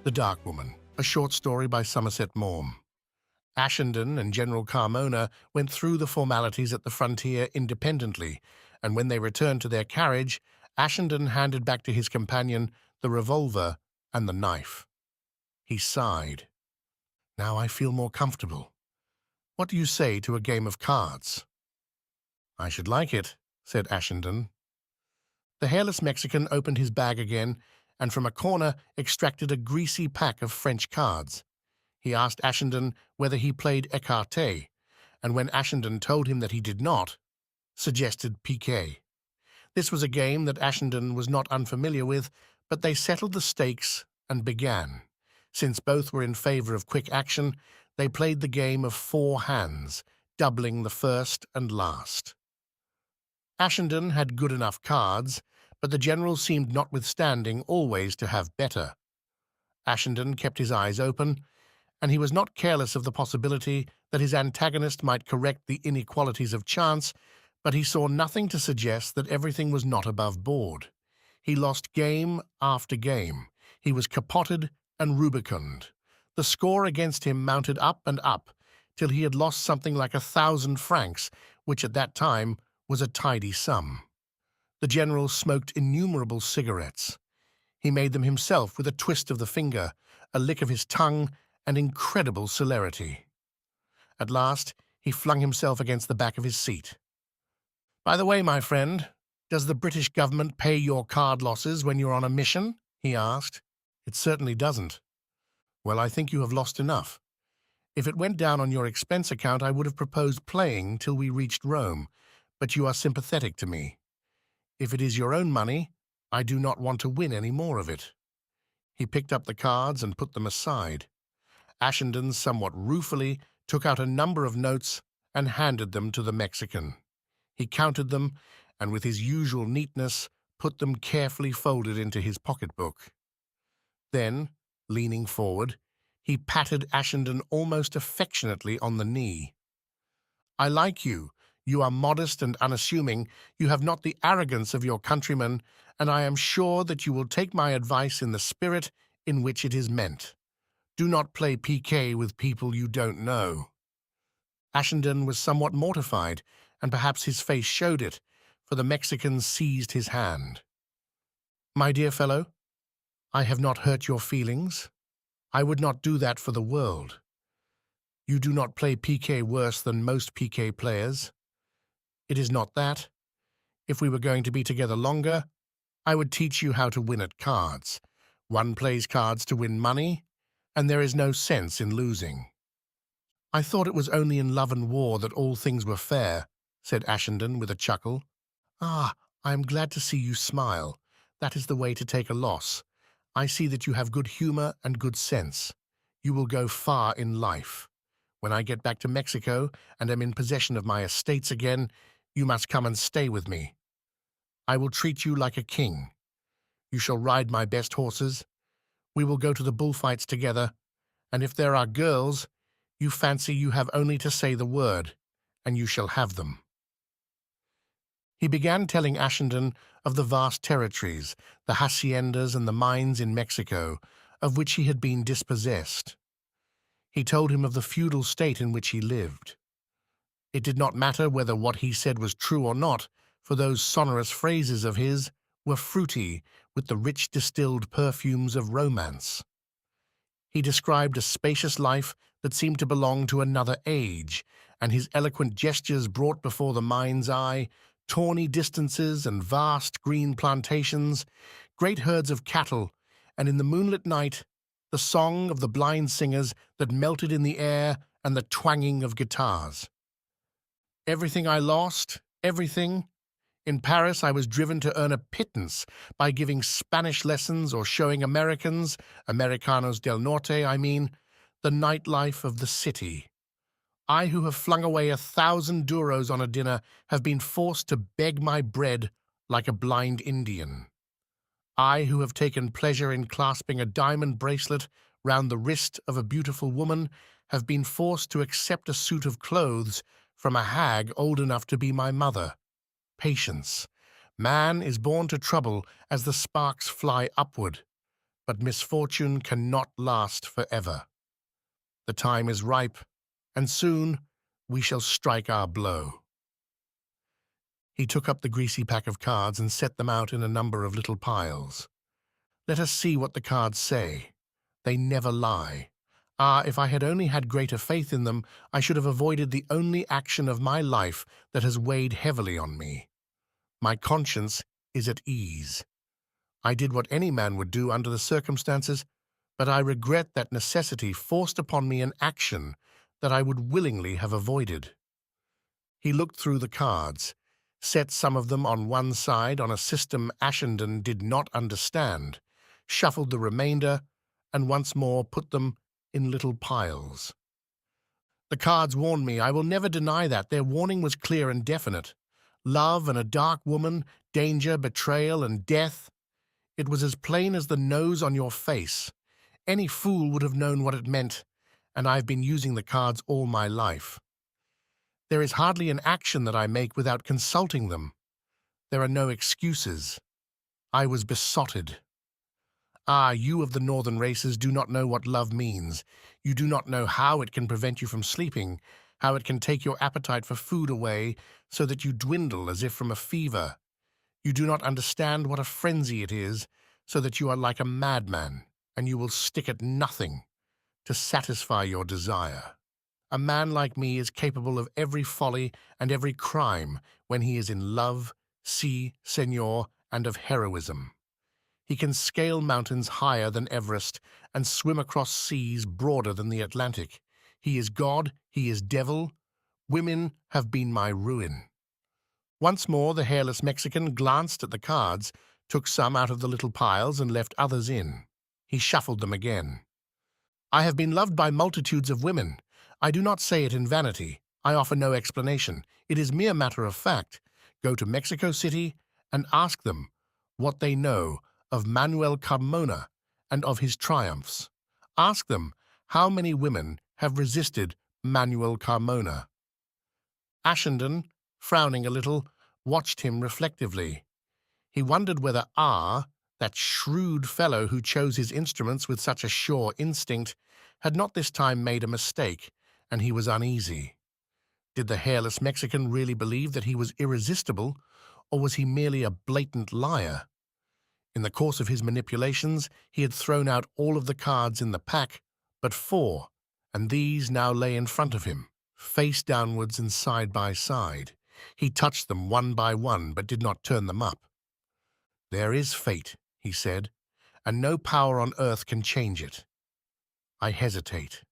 The Dark Woman, a short story by Somerset Maugham. Ashendon and General Carmona went through the formalities at the frontier independently, and when they returned to their carriage, Ashendon handed back to his companion the revolver and the knife. He sighed. "Now I feel more comfortable. What do you say to a game of cards?" "I should like it," said Ashendon. The hairless Mexican opened his bag again and from a corner extracted a greasy pack of French cards. He asked Ashendon whether he played écarté, and when Ashendon told him that he did not, suggested piquet. This was a game that Ashendon was not unfamiliar with, but they settled the stakes and began. Since both were in favor of quick action, they played the game of 4 hands, doubling the first and last. Ashendon had good enough cards, but the general seemed notwithstanding always to have better. Ashendon kept his eyes open, and he was not careless of the possibility that his antagonist might correct the inequalities of chance, but he saw nothing to suggest that everything was not above board. He lost game after game. He was capoted and rubicund. The score against him mounted up and up, till he had lost something like 1,000 francs, which at that time was a tidy sum. The general smoked innumerable cigarettes. He made them himself with a twist of the finger, a lick of his tongue, and incredible celerity. At last, he flung himself against the back of his seat. "By the way, my friend, does the British government pay your card losses when you're on a mission?" he asked. "It certainly doesn't." "Well, I think you have lost enough. If it went down on your expense account, I would have proposed playing till we reached Rome, but you are sympathetic to me. If it is your own money, I do not want to win any more of it." He picked up the cards and put them aside. Ashendon somewhat ruefully took out a number of notes and handed them to the Mexican. He counted them, and with his usual neatness put them carefully folded into his pocketbook. Then, leaning forward, he patted Ashendon almost affectionately on the knee. "I like you. You are modest and unassuming. You have not the arrogance of your countrymen, and I am sure that you will take my advice in the spirit in which it is meant. Do not play piquet with people you don't know." Ashendon was somewhat mortified, and perhaps his face showed it, for the Mexican seized his hand. "My dear fellow, I have not hurt your feelings. I would not do that for the world. You do not play piquet worse than most piquet players. It is not that. If we were going to be together longer, I would teach you how to win at cards. One plays cards to win money, and there is no sense in losing." "I thought it was only in love and war that all things were fair," said Ashendon with a chuckle. "Ah, I am glad to see you smile. That is the way to take a loss. I see that you have good humor and good sense. You will go far in life. When I get back to Mexico and am in possession of my estates again, you must come and stay with me. I will treat you like a king. You shall ride my best horses. We will go to the bullfights together, and if there are girls, you fancy you have only to say the word, and you shall have them." He began telling Ashendon of the vast territories, the haciendas and the mines in Mexico, of which he had been dispossessed. He told him of the feudal state in which he lived. It did not matter whether what he said was true or not, for those sonorous phrases of his were fruity with the rich distilled perfumes of romance. He described a spacious life that seemed to belong to another age, and his eloquent gestures brought before the mind's eye tawny distances and vast green plantations, great herds of cattle, and in the moonlit night, the song of the blind singers that melted in the air and the twanging of guitars. "Everything I lost, everything. In Paris I was driven to earn a pittance by giving Spanish lessons or showing Americans, Americanos del Norte, I mean, the nightlife of the city. I who have flung away 1,000 duros on a dinner have been forced to beg my bread like a blind Indian. I who have taken pleasure in clasping a diamond bracelet round the wrist of a beautiful woman have been forced to accept a suit of clothes from a hag old enough to be my mother. Patience. Man is born to trouble as the sparks fly upward. but misfortune cannot last forever. The time is ripe, and soon we shall strike our blow." He took up the greasy pack of cards and set them out in a number of little piles. "Let us see what the cards say. They never lie. Ah, if I had only had greater faith in them, I should have avoided the only action of my life that has weighed heavily on me. My conscience is at ease. I did what any man would do under the circumstances, but I regret that necessity forced upon me an action that I would willingly have avoided." He looked through the cards, set some of them on one side on a system Ashendon did not understand, shuffled the remainder, and once more put them in little piles. "The cards warned me. I will never deny that. Their warning was clear and definite. Love and a dark woman, danger, betrayal, and death. It was as plain as the nose on your face. Any fool would have known what it meant, and I've been using the cards all my life. There is hardly an action that I make without consulting them. There are no excuses. I was besotted. Ah, you of the northern races do not know what love means. You do not know how it can prevent you from sleeping, how it can take your appetite for food away so that you dwindle as if from a fever. You do not understand what a frenzy it is, so that you are like a madman, and you will stick at nothing to satisfy your desire. A man like me is capable of every folly and every crime when he is in love, si, senor, and of heroism. He can scale mountains higher than Everest and swim across seas broader than the Atlantic. He is God, he is devil. Women have been my ruin." Once more the hairless Mexican glanced at the cards, took some out of the little piles and left others in. He shuffled them again. "I have been loved by multitudes of women. I do not say it in vanity. I offer no explanation. It is mere matter of fact. Go to Mexico City and ask them what they know of Manuel Carmona and of his triumphs. Ask them how many women have resisted Manuel Carmona." Ashendon, frowning a little, watched him reflectively. He wondered whether that shrewd fellow who chose his instruments with such a sure instinct, had not this time made a mistake, and he was uneasy. Did the hairless Mexican really believe that he was irresistible, or was he merely a blatant liar? In the course of his manipulations, he had thrown out all of the cards in the pack but 4, and these now lay in front of him, face downwards and side by side. He touched them one by one, but did not turn them up. "There is fate," he said, "and no power on earth can change it. I hesitate.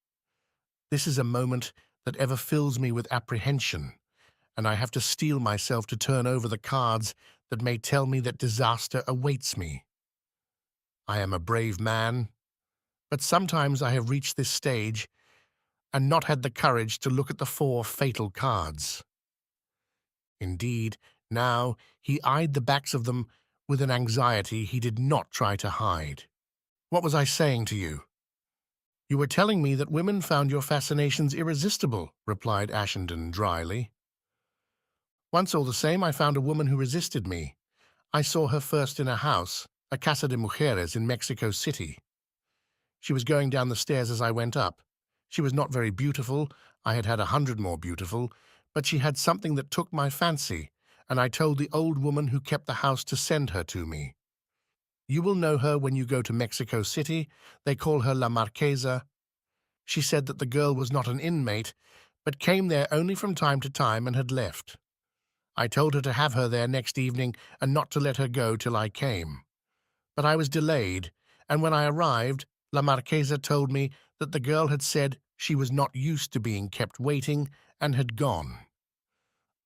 This is a moment that ever fills me with apprehension, and I have to steel myself to turn over the cards that may tell me that disaster awaits me. I am a brave man, but sometimes I have reached this stage and not had the courage to look at the 4 fatal cards." Indeed, now he eyed the backs of them with an anxiety he did not try to hide. "What was I saying to you?" "You were telling me that women found your fascinations irresistible," replied Ashendon dryly. "Once all the same I found a woman who resisted me. I saw her first in a house, a Casa de Mujeres in Mexico City. She was going down the stairs as I went up. She was not very beautiful. I had had 100 more beautiful, but she had something that took my fancy, and I told the old woman who kept the house to send her to me. You will know her when you go to Mexico City. They call her La Marqueesa. She said that the girl was not an inmate, but came there only from time to time and had left. I told her to have her there next evening and not to let her go till I came. But I was delayed, and when I arrived, La Marqueesa told me that the girl had said she was not used to being kept waiting and had gone.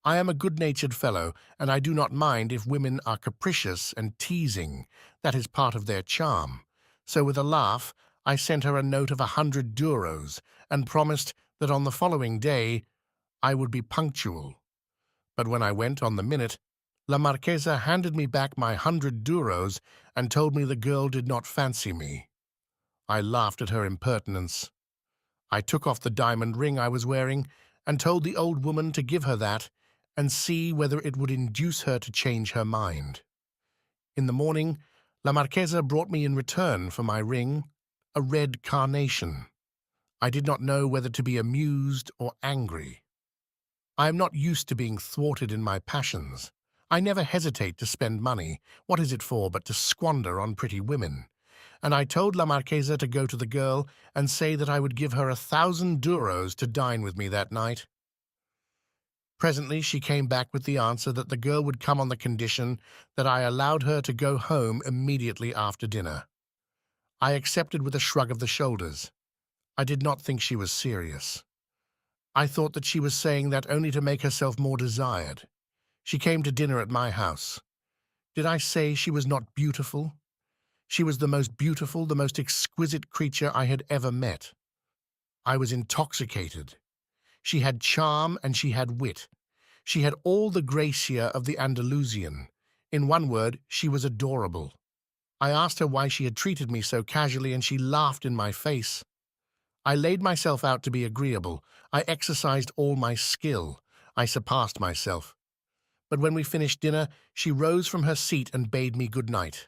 I am a good-natured fellow, and I do not mind if women are capricious and teasing. That is part of their charm. So with a laugh, I sent her a note of 100 duros and promised that on the following day I would be punctual. But when I went on the minute, La Marqueesa handed me back my 100 duros and told me the girl did not fancy me. I laughed at her impertinence. I took off the diamond ring I was wearing and told the old woman to give her that and see whether it would induce her to change her mind. In the morning, La Marquesa brought me in return for my ring a red carnation. I did not know whether to be amused or angry. I am not used to being thwarted in my passions. I never hesitate to spend money. What is it for but to squander on pretty women? And I told La Marquesa to go to the girl and say that I would give her 1,000 duros to dine with me that night. Presently she came back with the answer that the girl would come on the condition that I allowed her to go home immediately after dinner. I accepted with a shrug of the shoulders. I did not think she was serious. I thought that she was saying that only to make herself more desired. She came to dinner at my house. Did I say she was not beautiful? She was the most beautiful, the most exquisite creature I had ever met. I was intoxicated. She had charm and she had wit. She had all the gracia of the Andalusian. In one word, she was adorable. I asked her why she had treated me so casually, and she laughed in my face. I laid myself out to be agreeable. I exercised all my skill. I surpassed myself. But when we finished dinner, she rose from her seat and bade me good night.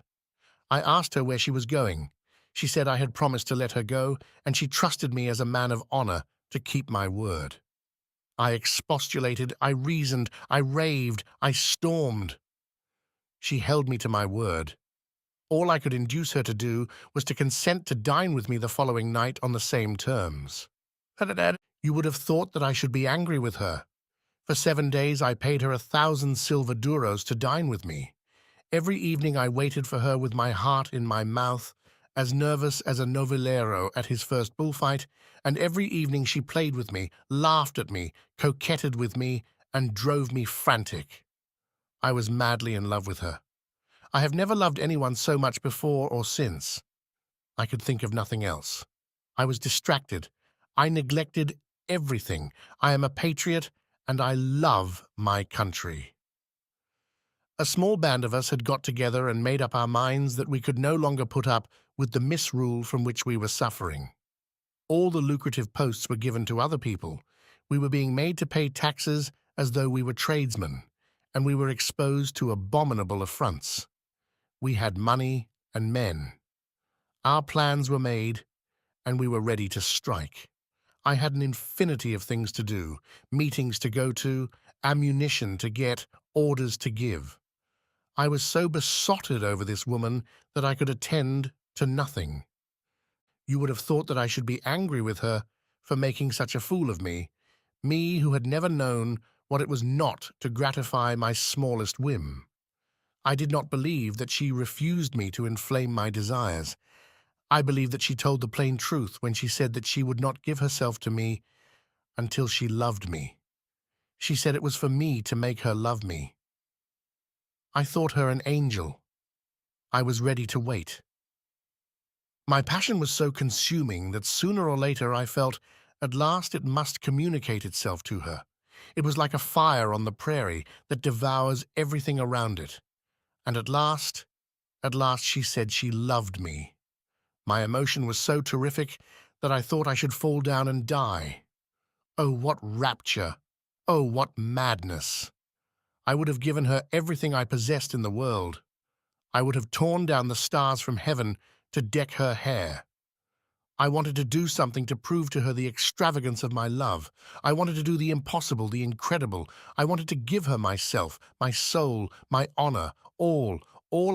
I asked her where she was going. She said I had promised to let her go, and she trusted me as a man of honor to keep my word. I expostulated, I reasoned, I raved, I stormed. She held me to my word. All I could induce her to do was to consent to dine with me the following night on the same terms. You would have thought that I should be angry with her. For 7 days I paid her 1,000 silver duros to dine with me. Every evening I waited for her with my heart in my mouth, as nervous as a novillero at his first bullfight, and every evening she played with me, laughed at me, coquetted with me, and drove me frantic. I was madly in love with her. I have never loved anyone so much before or since. I could think of nothing else. I was distracted. I neglected everything. I am a patriot, and I love my country. A small band of us had got together and made up our minds that we could no longer put up with the misrule from which we were suffering. All the lucrative posts were given to other people. We were being made to pay taxes as though we were tradesmen, and we were exposed to abominable affronts. We had money and men. Our plans were made, and we were ready to strike. I had an infinity of things to do, meetings to go to, ammunition to get, orders to give. I was so besotted over this woman that I could attend to nothing. You would have thought that I should be angry with her for making such a fool of me who had never known what it was not to gratify my smallest whim. I did not believe that she refused me to inflame my desires. I believed that she told the plain truth when she said that she would not give herself to me until she loved me. She said it was for me to make her love me. I thought her an angel. I was ready to wait. My passion was so consuming that sooner or later I felt at last it must communicate itself to her. It was like a fire on the prairie that devours everything around it. And at last she said she loved me. My emotion was so terrific that I thought I should fall down and die. Oh, what rapture! Oh, what madness! I would have given her everything I possessed in the world. I would have torn down the stars from heaven to deck her hair. I wanted to do something to prove to her the extravagance of my love. I wanted to do the impossible, the incredible. I wanted to give her myself, my soul, my honor, all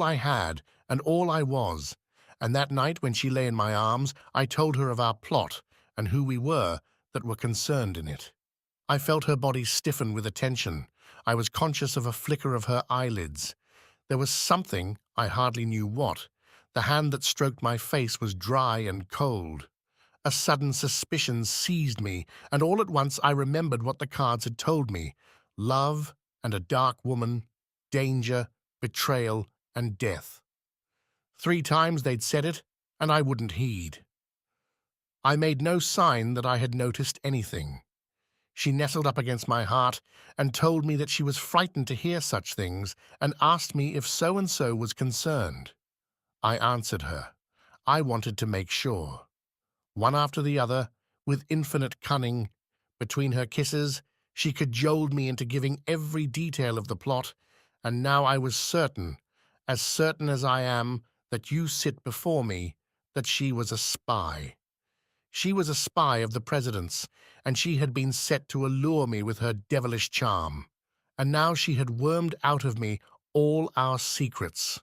I had, and all I was. And that night when she lay in my arms, I told her of our plot and who we were that were concerned in it. I felt her body stiffen with attention. I was conscious of a flicker of her eyelids. There was something, I hardly knew what. The hand that stroked my face was dry and cold. A sudden suspicion seized me, and all at once I remembered what the cards had told me: love and a dark woman, danger, betrayal, and death. 3 times they'd said it, and I wouldn't heed. I made no sign that I had noticed anything. She nestled up against my heart and told me that she was frightened to hear such things, and asked me if so-and-so was concerned. I answered her. I wanted to make sure. One after the other, with infinite cunning, between her kisses, she cajoled me into giving every detail of the plot, and now I was certain as I am, that you sit before me, that she was a spy. She was a spy of the president's, and she had been set to allure me with her devilish charm. And now she had wormed out of me all our secrets.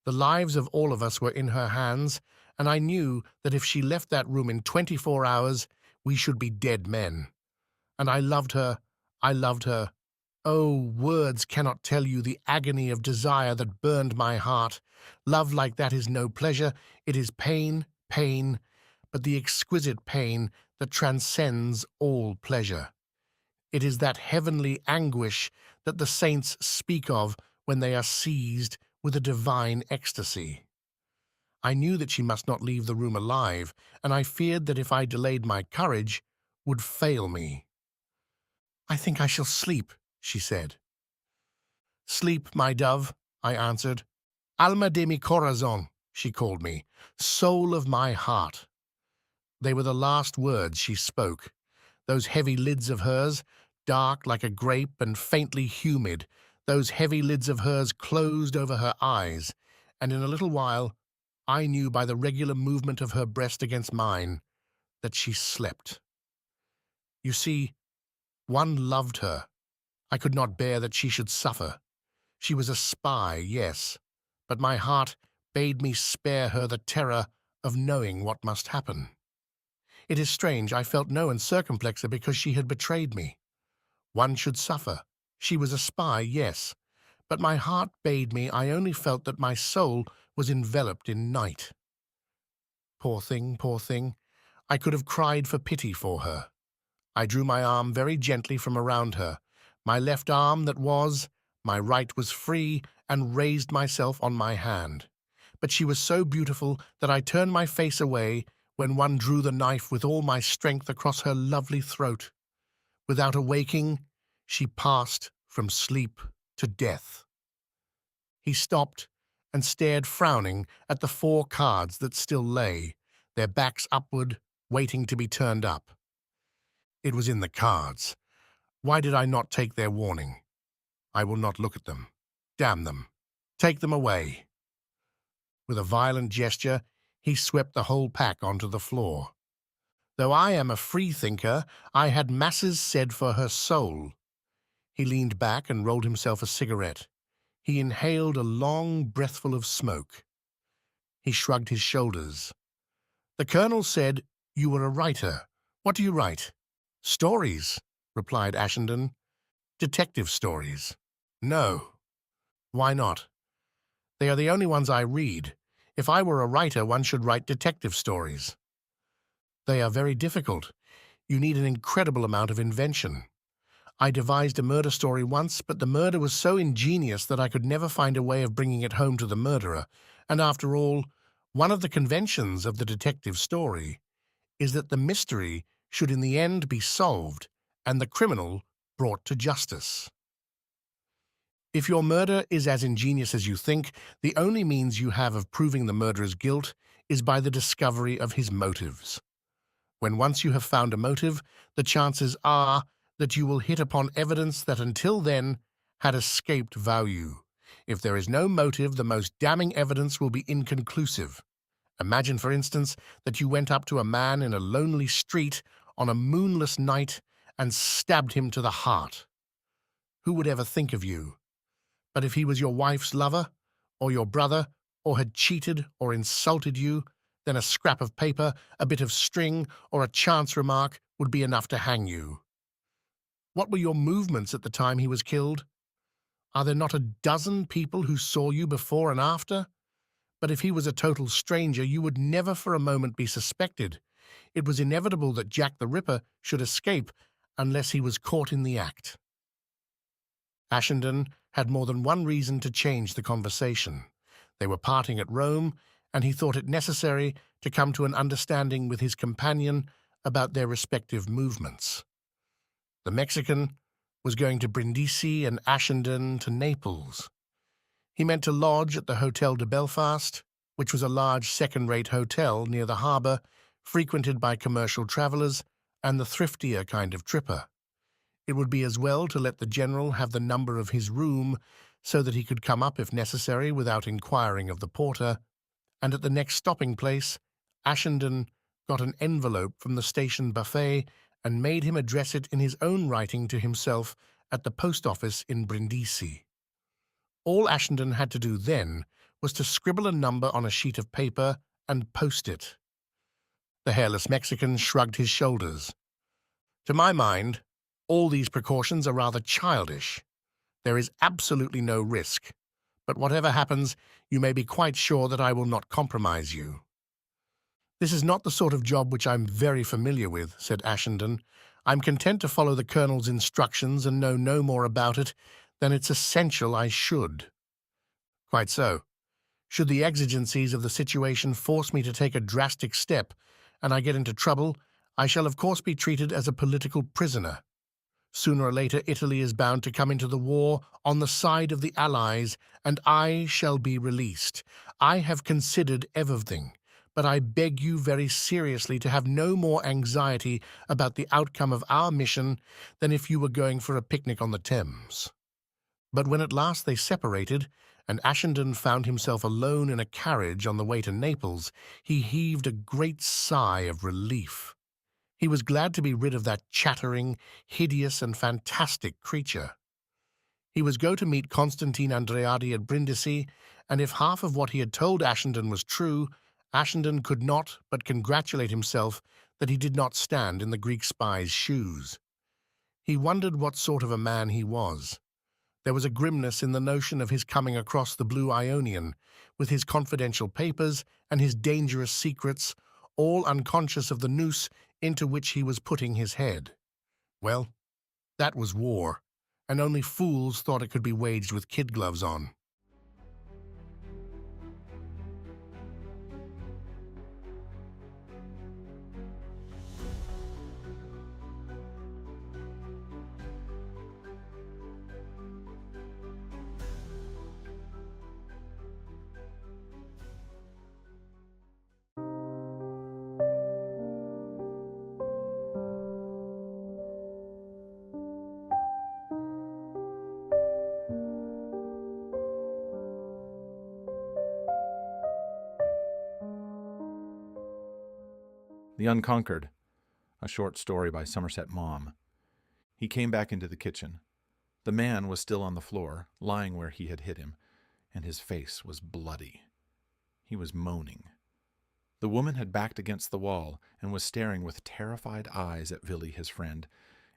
The lives of all of us were in her hands, and I knew that if she left that room in 24 hours, we should be dead men. And I loved her. I loved her. Oh, words cannot tell you the agony of desire that burned my heart. Love like that is no pleasure. It is pain, pain, but the exquisite pain that transcends all pleasure. It is that heavenly anguish that the saints speak of when they are seized with a divine ecstasy. I knew that she must not leave the room alive, and I feared that if I delayed my courage, would fail me. "I think I shall sleep," she said. "Sleep, my dove," I answered. "Alma de mi corazón," she called me, "soul of my heart." They were the last words she spoke. Those heavy lids of hers, dark like a grape and faintly humid, those heavy lids of hers closed over her eyes, and in a little while I knew by the regular movement of her breast against mine that she slept. You see, one loved her. I could not bear that she should suffer. She was a spy, yes, but my heart bade me spare her the terror of knowing what must happen. It is strange, I felt no uncircumplexer because she had betrayed me. One should suffer. She was a spy, yes, but my heart bade me I only felt that my soul was enveloped in night. Poor thing, poor thing. I could have cried for pity for her. I drew my arm very gently from around her. My left arm that was, my right was free, and raised myself on my hand. But she was so beautiful that I turned my face away when one drew the knife with all my strength across her lovely throat. Without awaking, she passed from sleep to death. He stopped and stared frowning at the 4 cards that still lay, their backs upward, waiting to be turned up. It was in the cards. Why did I not take their warning? I will not look at them. Damn them. Take them away. With a violent gesture, he swept the whole pack onto the floor. Though I am a free thinker, I had masses said for her soul. He leaned back and rolled himself a cigarette. He inhaled a long breathful of smoke. He shrugged his shoulders. "The colonel said you were a writer. What do you write?" "Stories," replied Ashendon. "Detective stories." "No." "Why not?" "They are the only ones I read. If I were a writer, one should write detective stories." "They are very difficult. You need an incredible amount of invention. I devised a murder story once, but the murder was so ingenious that I could never find a way of bringing it home to the murderer. And after all, one of the conventions of the detective story is that the mystery should in the end be solved and the criminal brought to justice. If your murder is as ingenious as you think, the only means you have of proving the murderer's guilt is by the discovery of his motives. When once you have found a motive, the chances are that you will hit upon evidence that until then had escaped value. If there is no motive, the most damning evidence will be inconclusive. Imagine, for instance, that you went up to a man in a lonely street on a moonless night and stabbed him to the heart. Who would ever think of you? But if he was your wife's lover, or your brother, or had cheated or insulted you, then a scrap of paper, a bit of string, or a chance remark would be enough to hang you. What were your movements at the time he was killed? Are there not a dozen people who saw you before and after? But if he was a total stranger, you would never for a moment be suspected. It was inevitable that Jack the Ripper should escape unless he was caught in the act. Ashendon had more than one reason to change the conversation. They were parting at Rome, and he thought it necessary to come to an understanding with his companion about their respective movements. The Mexican was going to Brindisi and Ashendon to Naples. He meant to lodge at the Hotel de Belfast, which was a large second-rate hotel near the harbour, frequented by commercial travellers and the thriftier kind of tripper. It would be as well to let the general have the number of his room, so that he could come up if necessary without inquiring of the porter, and at the next stopping place, Ashendon got an envelope from the station buffet and made him address it in his own writing to himself at the post office in Brindisi. All Ashendon had to do then was to scribble a number on a sheet of paper and post it. The hairless Mexican shrugged his shoulders. To my mind, all these precautions are rather childish. There is absolutely no risk, but whatever happens, you may be quite sure that I will not compromise you. This is not the sort of job which I'm very familiar with, said Ashendon. I'm content to follow the Colonel's instructions and know no more about it than it's essential I should. Quite so. Should the exigencies of the situation force me to take a drastic step, and I get into trouble, I shall of course be treated as a political prisoner. Sooner or later Italy is bound to come into the war on the side of the Allies, and I shall be released. I have considered everything, but I beg you very seriously to have no more anxiety about the outcome of our mission than if you were going for a picnic on the Thames. But when at last they separated, and Ashendon found himself alone in a carriage on the way to Naples, he heaved a great sigh of relief. He was glad to be rid of that chattering, hideous, and fantastic creature. He was go to meet Constantine Andreadi at Brindisi, and if half of what he had told Ashendon was true, Ashendon could not but congratulate himself that he did not stand in the Greek spy's shoes. He wondered what sort of a man he was. There was a grimness in the notion of his coming across the Blue Ionian, with his confidential papers and his dangerous secrets, all unconscious of the noose into which he was putting his head. Well, that was war, and only fools thought it could be waged with kid gloves on. The Unconquered, a short story by Somerset Maugham. He came back into the kitchen. The man was still on the floor, lying where he had hit him, and his face was bloody. He was moaning. The woman had backed against the wall and was staring with terrified eyes at Willie, his friend,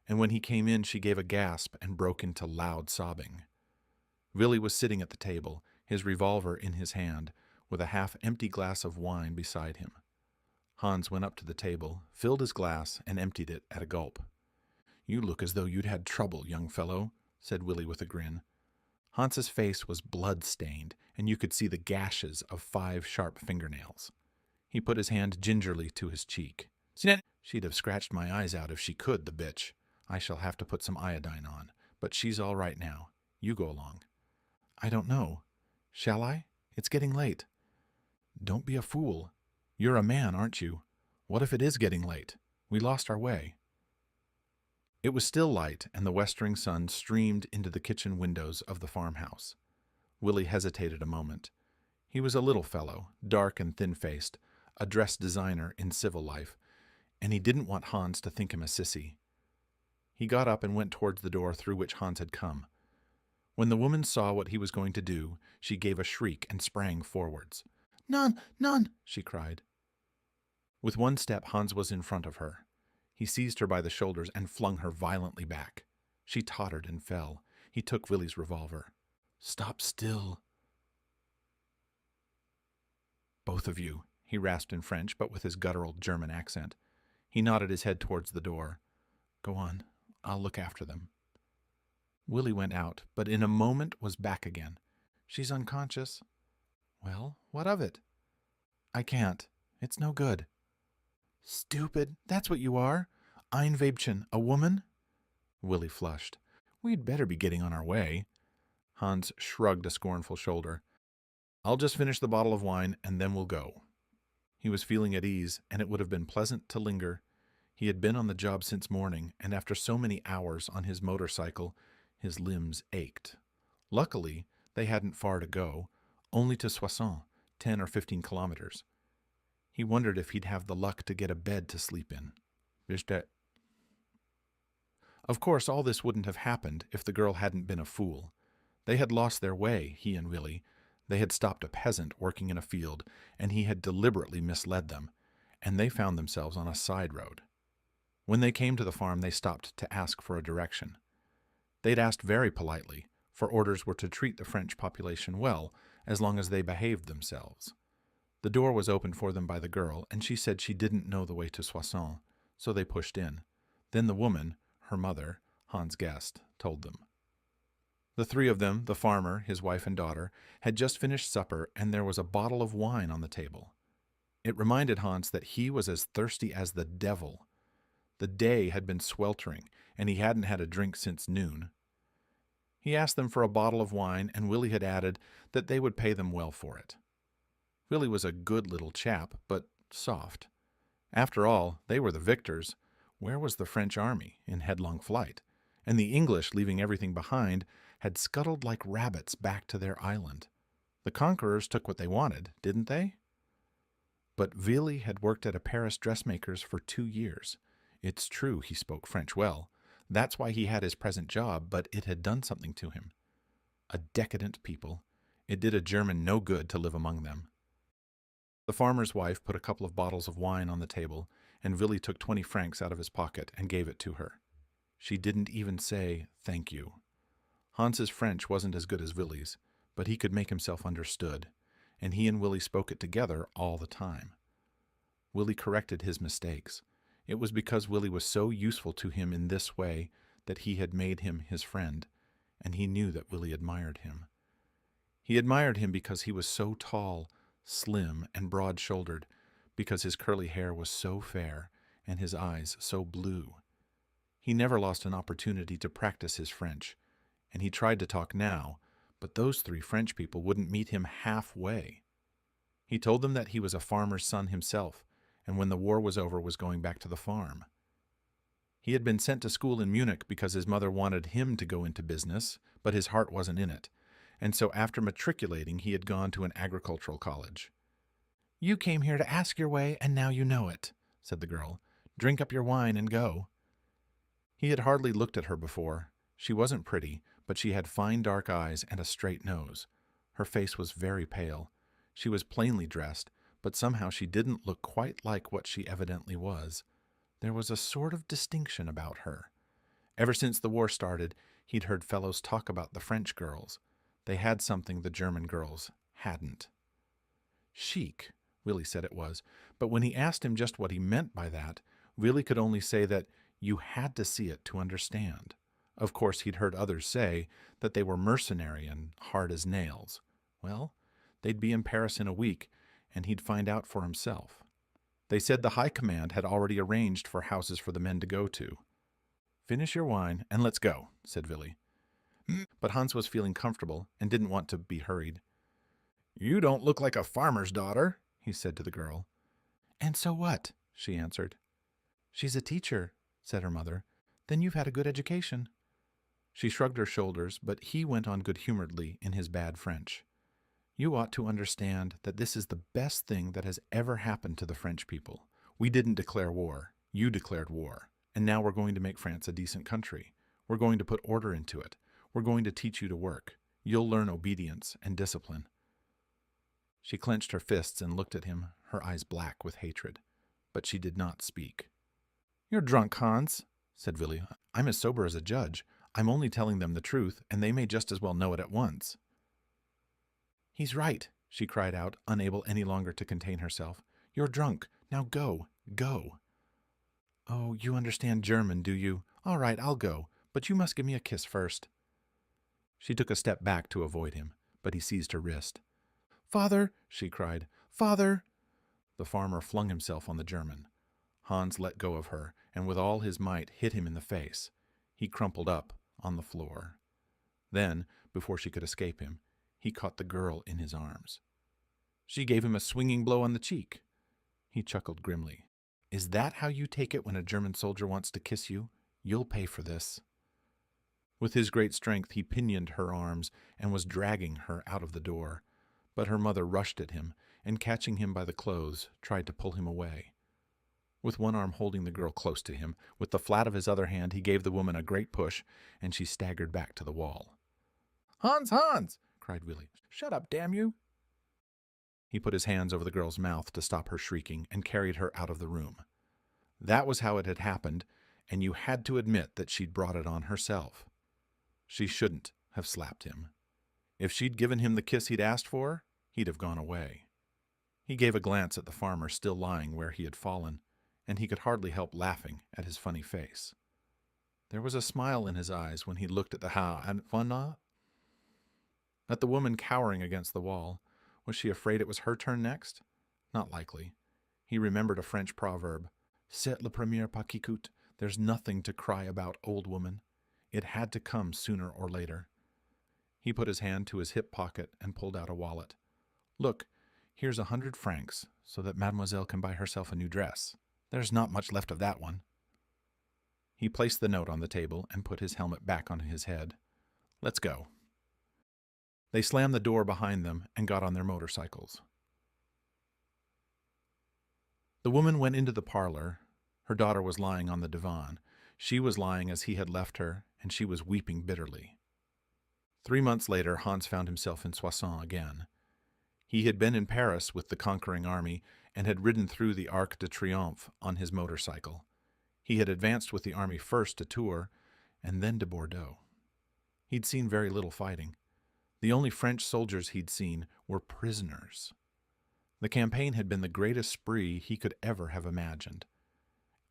and when he came in she gave a gasp and broke into loud sobbing. Willie was sitting at the table, his revolver in his hand, with a half-empty glass of wine beside him. Hans went up to the table, filled his glass, and emptied it at a gulp. "You look as though you'd had trouble, young fellow," said Willie with a grin. Hans's face was blood-stained, and you could see the gashes of 5 sharp fingernails. He put his hand gingerly to his cheek. "She'd have scratched my eyes out if she could, the bitch. I shall have to put some iodine on, but she's all right now. You go along." "I don't know. Shall I? It's getting late." "Don't be a fool. You're a man, aren't you? What if it is getting late? We lost our way." It was still light, and the westering sun streamed into the kitchen windows of the farmhouse. Willie hesitated a moment. He was a little fellow, dark and thin-faced, a dress designer in civil life, and he didn't want Hans to think him a sissy. He got up and went towards the door through which Hans had come. When the woman saw what he was going to do, she gave a shriek and sprang forwards. "None, none!" she cried. With one step, Hans was in front of her. He seized her by the shoulders and flung her violently back. She tottered and fell. He took Willie's revolver. "Stop still." "Both of you," he rasped in French, but with his guttural German accent. He nodded his head towards the door. "Go on. I'll look after them." Willie went out, but in a moment was back again. "She's unconscious." "Well, what of it?" "I can't. It's no good." "Stupid, that's what you are. Ein Weibchen, a woman?" Willie flushed. "We'd better be getting on our way." Hans shrugged a scornful shoulder. "I'll just finish the bottle of wine, and then we'll go." He was feeling at ease, and it would have been pleasant to linger. He had been on the job since morning, and after so many hours on his motorcycle, his limbs ached. Luckily, They hadn't far to go, only to Soissons, 10 or 15 kilometers. He wondered if he'd have the luck to get a bed to sleep in. Of course, all this wouldn't have happened if the girl hadn't been a fool. They had lost their way, he and Willie. They had stopped a peasant working in a field, and he had deliberately misled them, and they found themselves on a side road. When they came to the farm, they stopped to ask for a direction. They'd asked very politely, for orders were to treat the French population well, as long as they behaved themselves. The door was opened for them by the girl, and she said she didn't know the way to Soissons, so they pushed in. Then the woman, her mother, Hans' guest, told them. The three of them, the farmer, his wife and daughter, had just finished supper, and there was a bottle of wine on the table. It reminded Hans that he was as thirsty as the devil. The day had been sweltering, and he hadn't had a drink since noon. He asked them for a bottle of wine, and Willie had added that they would pay them well for it. Willie was a good little chap, but soft. After all, they were the victors. Where was the French army, in headlong flight? And the English, leaving everything behind, had scuttled like rabbits back to their island. The conquerors took what they wanted, didn't they? But Willie had worked at a Paris dressmaker's for 2 years. It's true he spoke French well. That's why he had his present job, but it had done something to him. A decadent people. It did a German no good to live among them. The farmer's wife put a couple of bottles of wine on the table, and Willie took 20 francs out of his pocket and gave it to her. She didn't even say, "Thank you." Hans's French wasn't as good as Willie's, but he could make himself understood, and he and Willie spoke it together all the time. Willie corrected his mistakes. It was because Willie was so useful to him in this way that he had made him his friend, and he knew that Willie admired him. He admired him because he was so tall, slim, and broad-shouldered, because his curly hair was so fair and his eyes so blue. He never lost an opportunity to practice his French, and he tried to talk now, but those 3 French people wouldn't meet him halfway. He told them that he was a farmer's son himself, and when the war was over was going back to the farm. He had been sent to school in Munich because his mother wanted him to go into business, but his heart wasn't in it, and so after matriculating he had gone to an agricultural college. "You came here to ask your way, and now you know it," said the girl. "Drink up your wine and go." He had hardly looked at her before. She wasn't pretty, but she had fine dark eyes and a straight nose. Her face was very pale. She was plainly dressed, but somehow she didn't look quite like what she evidently was. There was a sort of distinction about her. Ever since the war started, he'd heard fellows talk about the French girls. They had something the German girls hadn't. Chic, Willie said it was, but when he asked him just what he meant by that, Willie could only say that you had to see it to understand. Of course, he'd heard others say that they were mercenary and hard as nails. Well, they'd be in Paris in a week, and he'd find out for himself. They said the High Command had already arranged for houses for the men to go to. "Finish your wine, and let's go," said Willie. But Hans was feeling comfortable and didn't want to be hurried. "You don't look like a farmer's daughter," he said to the girl. "And so what?" she answered. "She's a teacher," said her mother. "Then you've had a good education." She shrugged her shoulders, but he went on good-humoredly in his bad French. "You ought to understand that this is the best thing that has ever happened to the French people. We didn't declare war. You declared war. And now we're going to make France a decent country. We're going to put order into it. We're going to teach you to work. You'll learn obedience and discipline." She clenched her fists and looked at him, her eyes black with hatred. But she did not speak. "You're drunk, Hans," said Willie. "I'm as sober as a judge. I'm only telling them the truth, and they may just as well know it at once." "He's right," she cried out, unable any longer to contain herself. "You're drunk. Now go, go." "Oh, you understand German, do you? All right, I'll go, but you must give me a kiss first." She took a step back to avoid him, but he seized her wrist. "Father," she cried, "Father!" The farmer flung himself on the German. Hans let go of her, and with all his might hit him in the face. He crumpled up on the floor. Then, before she could escape him, he caught the girl in his arms. She gave him a swinging blow on the cheek. He chuckled grimly. "Is that how you take it when a German soldier wants to kiss you? You'll pay for this." With his great strength, he pinioned her arms and was dragging her out of the door. But her mother rushed at him, and catching him by the clothes, tried to pull him away. With one arm holding the girl close to him, with the flat of his other hand he gave the woman a great push, and she staggered back to the wall. "Hans, Hans!" cried Willie. "Shut up, damn you!" He put his hands over the girl's mouth to stop her shrieking and carried her out of the room. That was how it had happened, and you had to admit that she'd brought it on herself. She shouldn't have slapped him. If she'd given him the kiss he'd asked for, he'd have gone away. He gave a glance at the farmer still lying where he had fallen, and he could hardly help laughing at his funny face. There was a smile in his eyes when he looked at at the woman cowering against the wall. Was she afraid it was her turn next? Not likely. He remembered a French proverb, "C'est le premier pas qui coûte." There's nothing to cry about, old woman. It had to come sooner or later. He put his hand to his hip pocket and pulled out a wallet. "Look, here's 100 francs, so that mademoiselle can buy herself a new dress. There's not much left of that one." He placed the note on the table and put his helmet back on his head. "Let's go." They slammed the door behind them and got on their motorcycles. The woman went into the parlor. Her daughter was lying on the divan. She was lying as he had left her, and she was weeping bitterly. 3 months later, Hans found himself in Soissons again. He had been in Paris with the conquering army and had ridden through the Arc de Triomphe on his motorcycle. He had advanced with the army first to Tours and then to Bordeaux. He'd seen very little fighting. The only French soldiers he'd seen were prisoners. The campaign had been the greatest spree he could ever have imagined.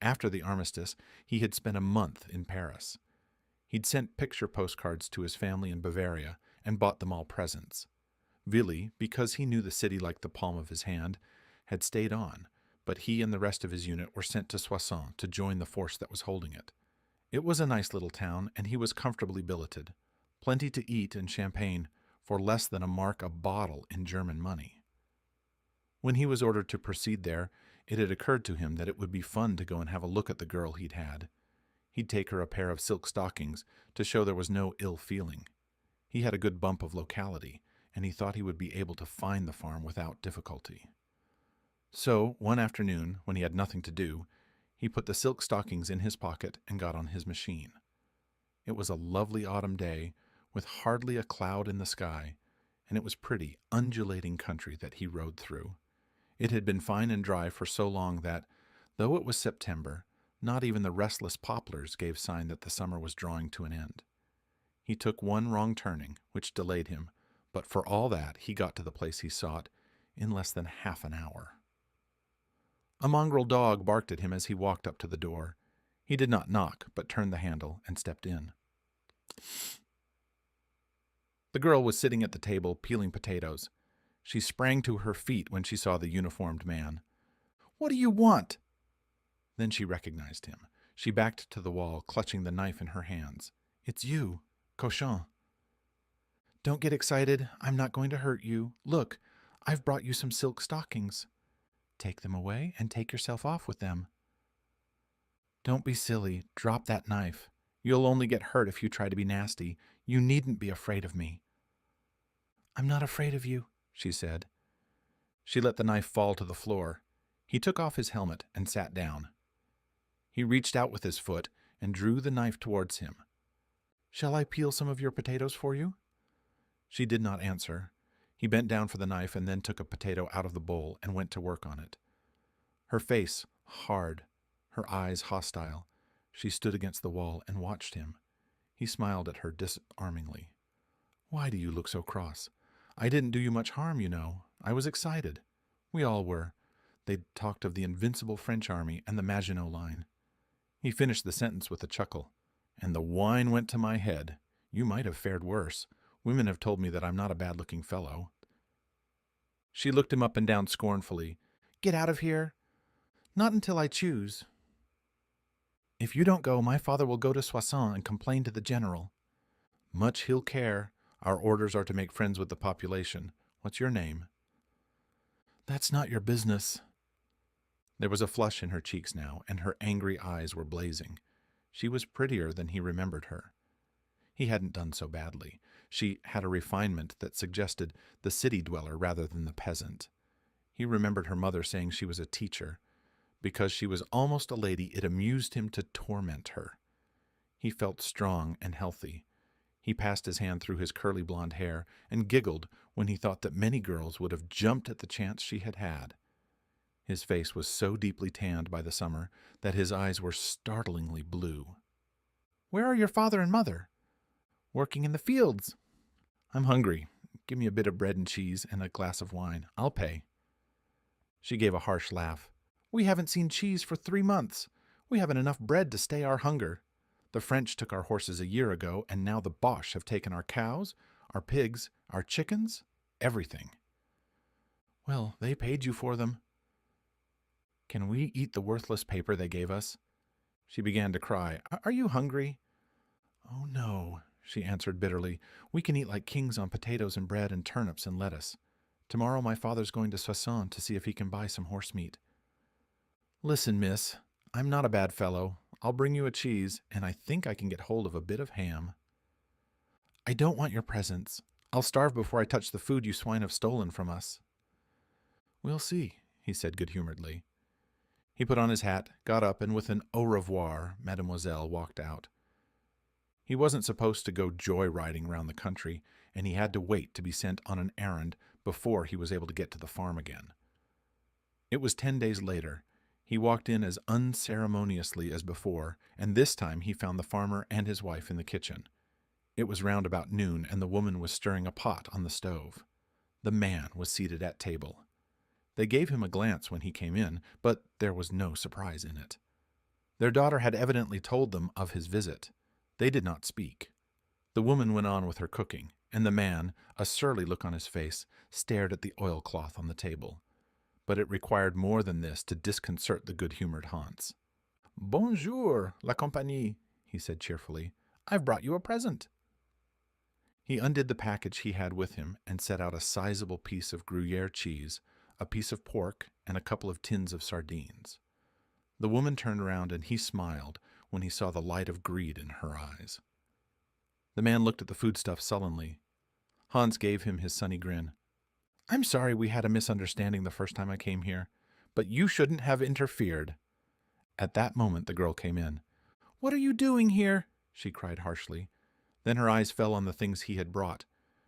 After the armistice, he had spent a month in Paris. He'd sent picture postcards to his family in Bavaria and bought them all presents. Willie, because he knew the city like the palm of his hand, had stayed on, but he and the rest of his unit were sent to Soissons to join the force that was holding it. It was a nice little town, and he was comfortably billeted. Plenty to eat and champagne for less than a mark a bottle in German money. When he was ordered to proceed there, it had occurred to him that it would be fun to go and have a look at the girl he'd had. He'd take her a pair of silk stockings to show there was no ill feeling. He had a good bump of locality, and he thought he would be able to find the farm without difficulty. So, one afternoon, when he had nothing to do, he put the silk stockings in his pocket and got on his machine. It was a lovely autumn day, with hardly a cloud in the sky, and it was pretty, undulating country that he rode through. It had been fine and dry for so long that, though it was September, not even the restless poplars gave sign that the summer was drawing to an end. He took one wrong turning, which delayed him, but for all that he got to the place he sought in less than half an hour. A mongrel dog barked at him as he walked up to the door. He did not knock, but turned the handle and stepped in. The girl was sitting at the table peeling potatoes. She sprang to her feet when she saw the uniformed man. "What do you want?" Then she recognized him. She backed to the wall, clutching the knife in her hands. "It's you, Cochon." "Don't get excited. I'm not going to hurt you. Look, I've brought you some silk stockings. Take them away and take yourself off with them." "Don't be silly. Drop that knife. You'll only get hurt if you try to be nasty. You needn't be afraid of me." "I'm not afraid of you," she said. She let the knife fall to the floor. He took off his helmet and sat down. He reached out with his foot and drew the knife towards him. "Shall I peel some of your potatoes for you?" She did not answer. He bent down for the knife and then took a potato out of the bowl and went to work on it. Her face hard, her eyes hostile. She stood against the wall and watched him. He smiled at her disarmingly. "Why do you look so cross? I didn't do you much harm, you know. I was excited. We all were. They'd talked of the invincible French army and the Maginot Line." He finished the sentence with a chuckle. "And the wine went to my head. You might have fared worse. Women have told me that I'm not a bad-looking fellow." She looked him up and down scornfully. "Get out of here." "Not until I choose." "If you don't go, my father will go to Soissons and complain to the general." "Much he'll care. Our orders are to make friends with the population. What's your name?" "That's not your business." There was a flush in her cheeks now, and her angry eyes were blazing. She was prettier than he remembered her. He hadn't done so badly. She had a refinement that suggested the city dweller rather than the peasant. He remembered her mother saying she was a teacher. Because she was almost a lady, it amused him to torment her. He felt strong and healthy. He passed his hand through his curly blonde hair and giggled when he thought that many girls would have jumped at the chance she had had. His face was so deeply tanned by the summer that his eyes were startlingly blue. "Where are your father and mother?" "Working in the fields." "I'm hungry. Give me a bit of bread and cheese and a glass of wine. I'll pay." She gave a harsh laugh. "We haven't seen cheese for 3 months. We haven't enough bread to stay our hunger. The French took our horses a year ago, and now the Boche have taken our cows, our pigs, our chickens, everything." "Well, they paid you for them." "Can we eat the worthless paper they gave us?" She began to cry. "Are you hungry?" "Oh, no," she answered bitterly. "We can eat like kings on potatoes and bread and turnips and lettuce. Tomorrow my father's going to Soissons to see if he can buy some horse meat." "Listen, miss, I'm not a bad fellow. I'll bring you a cheese, and I think I can get hold of a bit of ham." "I don't want your presents. I'll starve before I touch the food you swine have stolen from us." "We'll see," he said good-humoredly. He put on his hat, got up, and with an au revoir, mademoiselle walked out. He wasn't supposed to go joy-riding round the country, and he had to wait to be sent on an errand before he was able to get to the farm again. It was 10 days later. He walked in as unceremoniously as before, and this time he found the farmer and his wife in the kitchen. It was round about noon, and the woman was stirring a pot on the stove. The man was seated at table. They gave him a glance when he came in, but there was no surprise in it. Their daughter had evidently told them of his visit. They did not speak. The woman went on with her cooking, and the man, a surly look on his face, stared at the oilcloth on the table. But it required more than this to disconcert the good-humored Hans. "Bonjour, la compagnie," he said cheerfully. "I've brought you a present." He undid the package he had with him and set out a sizable piece of Gruyere cheese, a piece of pork, and a couple of tins of sardines. The woman turned around and he smiled when he saw the light of greed in her eyes. The man looked at the foodstuff sullenly. Hans gave him his sunny grin. "I'm sorry we had a misunderstanding the first time I came here, but you shouldn't have interfered." At that moment the girl came in. "What are you doing here?" she cried harshly. Then her eyes fell on the things he had brought.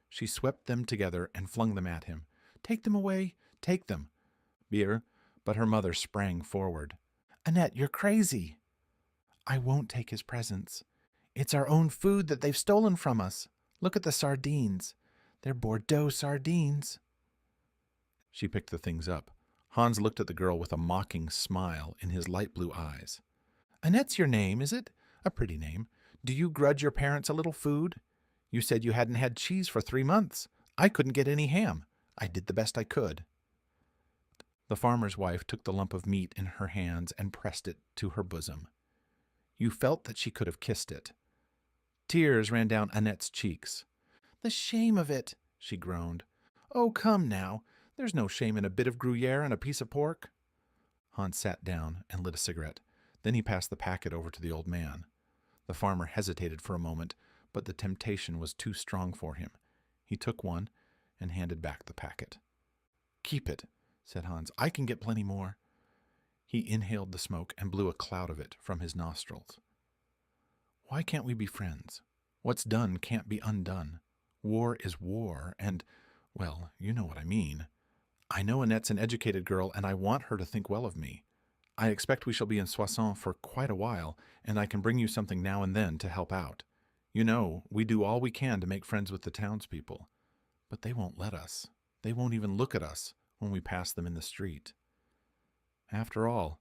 She swept them together and flung them at him. "Take them away! Take them!" But her mother sprang forward. "Annette, you're crazy!" "I won't take his presents. It's our own food that they've stolen from us. Look at the sardines. They're Bordeaux sardines." She picked the things up. Hans looked at the girl with a mocking smile in his light blue eyes. "Annette's your name, is it? A pretty name. Do you grudge your parents a little food? You said you hadn't had cheese for 3 months. I couldn't get any ham. I did the best I could." The farmer's wife took the lump of meat in her hands and pressed it to her bosom. You felt that she could have kissed it. Tears ran down Annette's cheeks. "The shame of it," she groaned. "Oh, come now. There's no shame in a bit of Gruyere and a piece of pork." Hans sat down and lit a cigarette. Then he passed the packet over to the old man. The farmer hesitated for a moment, but the temptation was too strong for him. He took one and handed back the packet. "Keep it," said Hans. "I can get plenty more." He inhaled the smoke and blew a cloud of it from his nostrils. "Why can't we be friends? What's done can't be undone. War is war, and, well, you know what I mean. I know Annette's an educated girl, and I want her to think well of me. I expect we shall be in Soissons for quite a while, and I can bring you something now and then to help out. You know, we do all we can to make friends with the townspeople. But they won't let us. They won't even look at us when we pass them in the street. After all,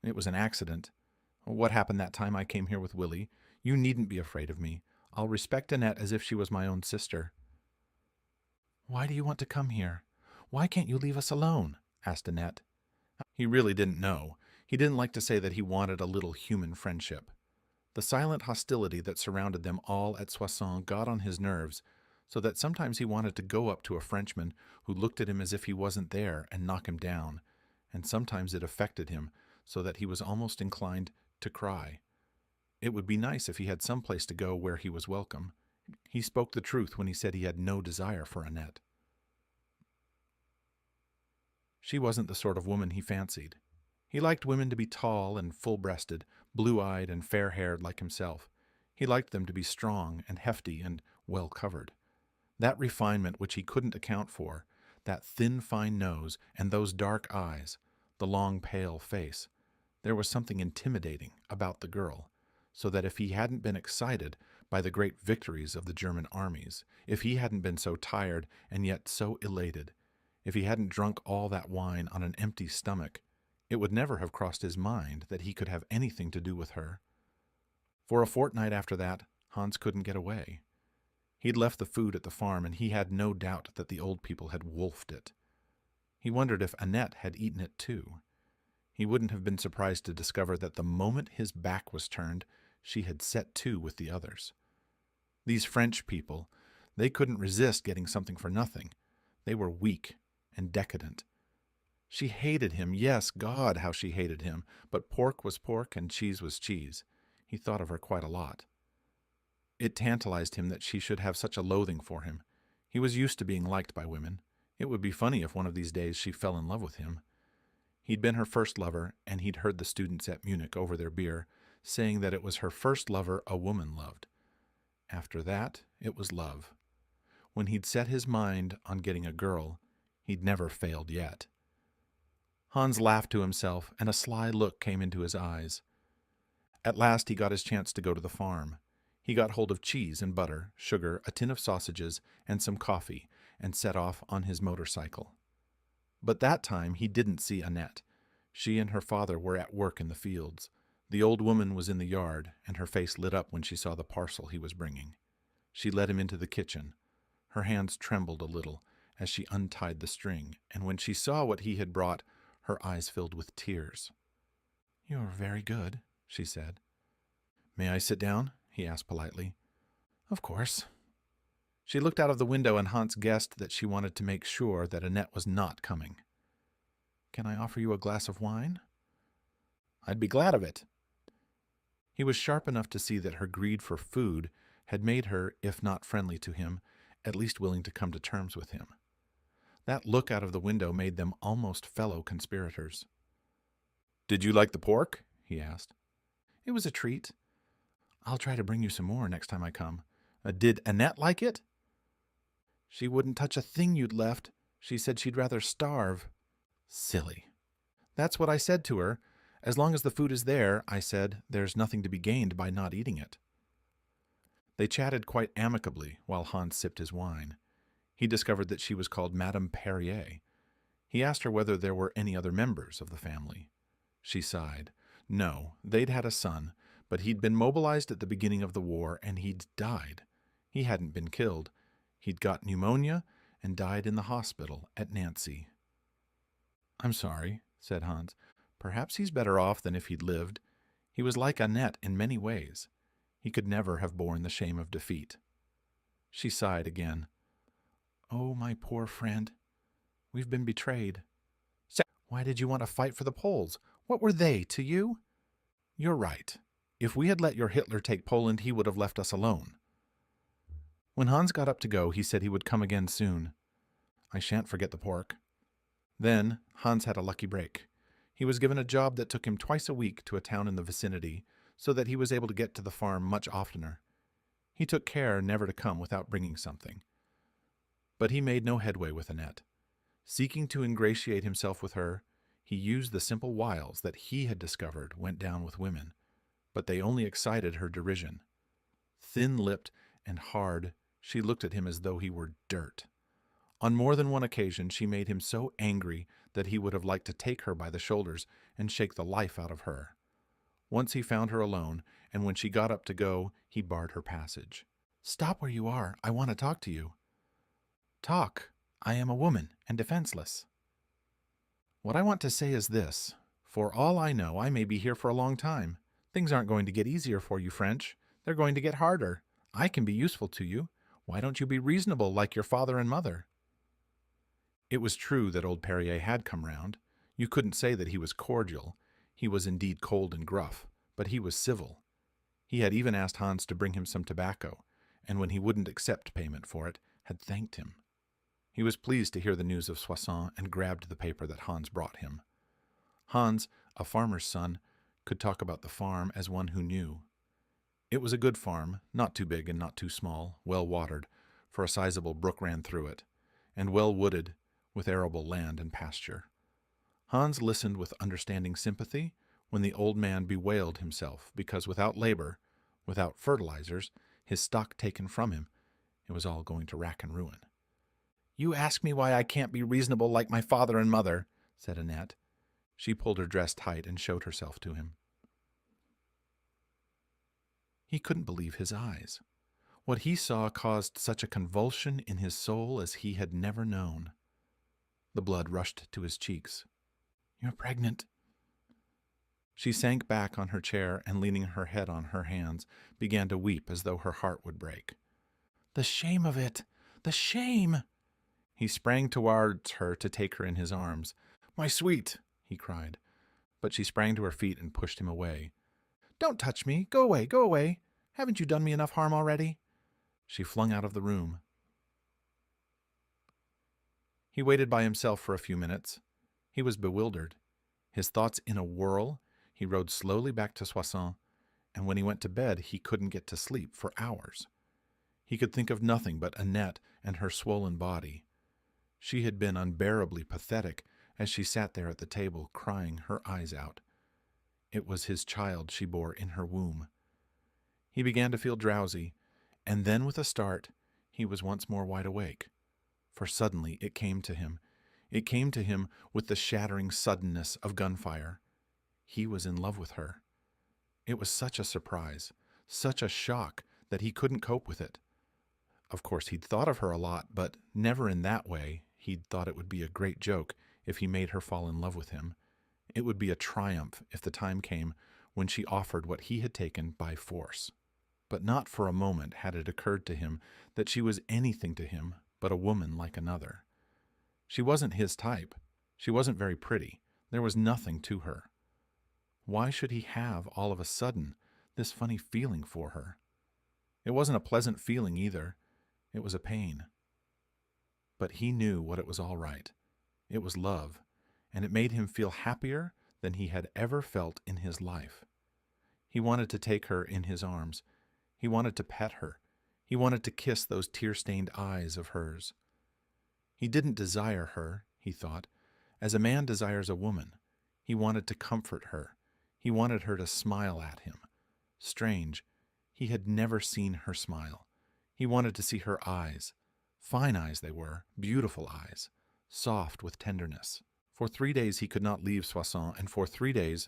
it was an accident. What happened that time I came here with Willie? You needn't be afraid of me. I'll respect Annette as if she was my own sister." "Why do you want to come here? Why can't you leave us alone?" asked Annette. He really didn't know. He didn't like to say that he wanted a little human friendship. The silent hostility that surrounded them all at Soissons got on his nerves, so that sometimes he wanted to go up to a Frenchman who looked at him as if he wasn't there and knock him down, and sometimes it affected him so that he was almost inclined to cry. It would be nice if he had some place to go where he was welcome. He spoke the truth when he said he had no desire for Annette. She wasn't the sort of woman he fancied. He liked women to be tall and full-breasted, blue-eyed and fair-haired like himself. He liked them to be strong and hefty and well-covered. That refinement which he couldn't account for, that thin, fine nose and those dark eyes, the long, pale face, there was something intimidating about the girl, so that if he hadn't been excited by the great victories of the German armies, if he hadn't been so tired and yet so elated, if he hadn't drunk all that wine on an empty stomach, it would never have crossed his mind that he could have anything to do with her. For a fortnight after that, Hans couldn't get away. He'd left the food at the farm, and he had no doubt that the old people had wolfed it. He wondered if Annette had eaten it too. He wouldn't have been surprised to discover that the moment his back was turned, she had set to with the others. These French people, they couldn't resist getting something for nothing. They were weak and decadent. She hated him, yes, God, how she hated him, but pork was pork and cheese was cheese. He thought of her quite a lot. It tantalized him that she should have such a loathing for him. He was used to being liked by women. It would be funny if one of these days she fell in love with him. He'd been her first lover, and he'd heard the students at Munich over their beer saying that it was her first lover a woman loved. After that, it was love. When he'd set his mind on getting a girl, he'd never failed yet. Hans laughed to himself, and a sly look came into his eyes. At last he got his chance to go to the farm. He got hold of cheese and butter, sugar, a tin of sausages, and some coffee, and set off on his motorcycle. But that time he didn't see Annette. She and her father were at work in the fields. The old woman was in the yard, and her face lit up when she saw the parcel he was bringing. She led him into the kitchen. Her hands trembled a little as she untied the string, and when she saw what he had brought, her eyes filled with tears. "You are very good," she said. "May I sit down?" he asked politely. "Of course." She looked out of the window, and Hans guessed that she wanted to make sure that Annette was not coming. "Can I offer you a glass of wine?" "I'd be glad of it." He was sharp enough to see that her greed for food had made her, if not friendly to him, at least willing to come to terms with him. That look out of the window made them almost fellow conspirators. "Did you like the pork?" he asked. "It was a treat. I'll try to bring you some more next time I come. Did Annette like it?" "She wouldn't touch a thing you'd left. She said she'd rather starve." "Silly." "That's what I said to her. As long as the food is there," I said, "there's nothing to be gained by not eating it." They chatted quite amicably while Hans sipped his wine. He discovered that she was called Madame Perrier. He asked her whether there were any other members of the family. She sighed. No, they'd had a son, but he'd been mobilized at the beginning of the war, and he'd died. He hadn't been killed. He'd got pneumonia and died in the hospital at Nancy. "I'm sorry," said Hans. "Perhaps he's better off than if he'd lived. He was like Annette in many ways. He could never have borne the shame of defeat." She sighed again. "Oh, my poor friend. We've been betrayed." "Why did you want to fight for the Poles? What were they to you?" "You're right. If we had let your Hitler take Poland, he would have left us alone." When Hans got up to go, he said he would come again soon. "I shan't forget the pork." Then Hans had a lucky break. He was given a job that took him twice a week to a town in the vicinity, so that he was able to get to the farm much oftener. He took care never to come without bringing something. But he made no headway with Annette. Seeking to ingratiate himself with her, he used the simple wiles that he had discovered went down with women, but they only excited her derision. Thin-lipped and hard, she looked at him as though he were dirt. On more than one occasion she made him so angry that he would have liked to take her by the shoulders and shake the life out of her. Once he found her alone, and when she got up to go, he barred her passage. "Stop where you are. I want to talk to you." "Talk. I am a woman and defenseless." "What I want to say is this. For all I know, I may be here for a long time. Things aren't going to get easier for you French. They're going to get harder. I can be useful to you. Why don't you be reasonable like your father and mother?" It was true that old Perrier had come round. You couldn't say that he was cordial. He was indeed cold and gruff, but he was civil. He had even asked Hans to bring him some tobacco, and when he wouldn't accept payment for it, had thanked him. He was pleased to hear the news of Soissons and grabbed the paper that Hans brought him. Hans, a farmer's son, could talk about the farm as one who knew. It was a good farm, not too big and not too small, well watered, for a sizable brook ran through it, and well wooded, with arable land and pasture. Hans listened with understanding sympathy when the old man bewailed himself because without labor, without fertilizers, his stock taken from him, it was all going to rack and ruin. "You ask me why I can't be reasonable like my father and mother," said Annette. She pulled her dress tight and showed herself to him. He couldn't believe his eyes. What he saw caused such a convulsion in his soul as he had never known. The blood rushed to his cheeks. "You're pregnant." She sank back on her chair and, leaning her head on her hands, began to weep as though her heart would break. "The shame of it! The shame!" He sprang towards her to take her in his arms. "My sweet!" he cried. But she sprang to her feet and pushed him away. "Don't touch me! Go away! Go away! Haven't you done me enough harm already?" She flung out of the room. He waited by himself for a few minutes. He was bewildered. His thoughts in a whirl, he rode slowly back to Soissons, and when he went to bed he couldn't get to sleep for hours. He could think of nothing but Annette and her swollen body. She had been unbearably pathetic as she sat there at the table, crying her eyes out. It was his child she bore in her womb. He began to feel drowsy, and then with a start he was once more wide awake. For suddenly it came to him. It came to him with the shattering suddenness of gunfire. He was in love with her. It was such a surprise, such a shock, that he couldn't cope with it. Of course, he'd thought of her a lot, but never in that way. He'd thought it would be a great joke if he made her fall in love with him. It would be a triumph if the time came when she offered what he had taken by force. But not for a moment had it occurred to him that she was anything to him but a woman like another. She wasn't his type. She wasn't very pretty. There was nothing to her. Why should he have, all of a sudden, this funny feeling for her? It wasn't a pleasant feeling either. It was a pain. But he knew what it was all right. It was love, and it made him feel happier than he had ever felt in his life. He wanted to take her in his arms. He wanted to pet her. He wanted to kiss those tear-stained eyes of hers. He didn't desire her, he thought, as a man desires a woman. He wanted to comfort her. He wanted her to smile at him. Strange, he had never seen her smile. He wanted to see her eyes. Fine eyes they were, beautiful eyes, soft with tenderness. For 3 days he could not leave Soissons, and for 3 days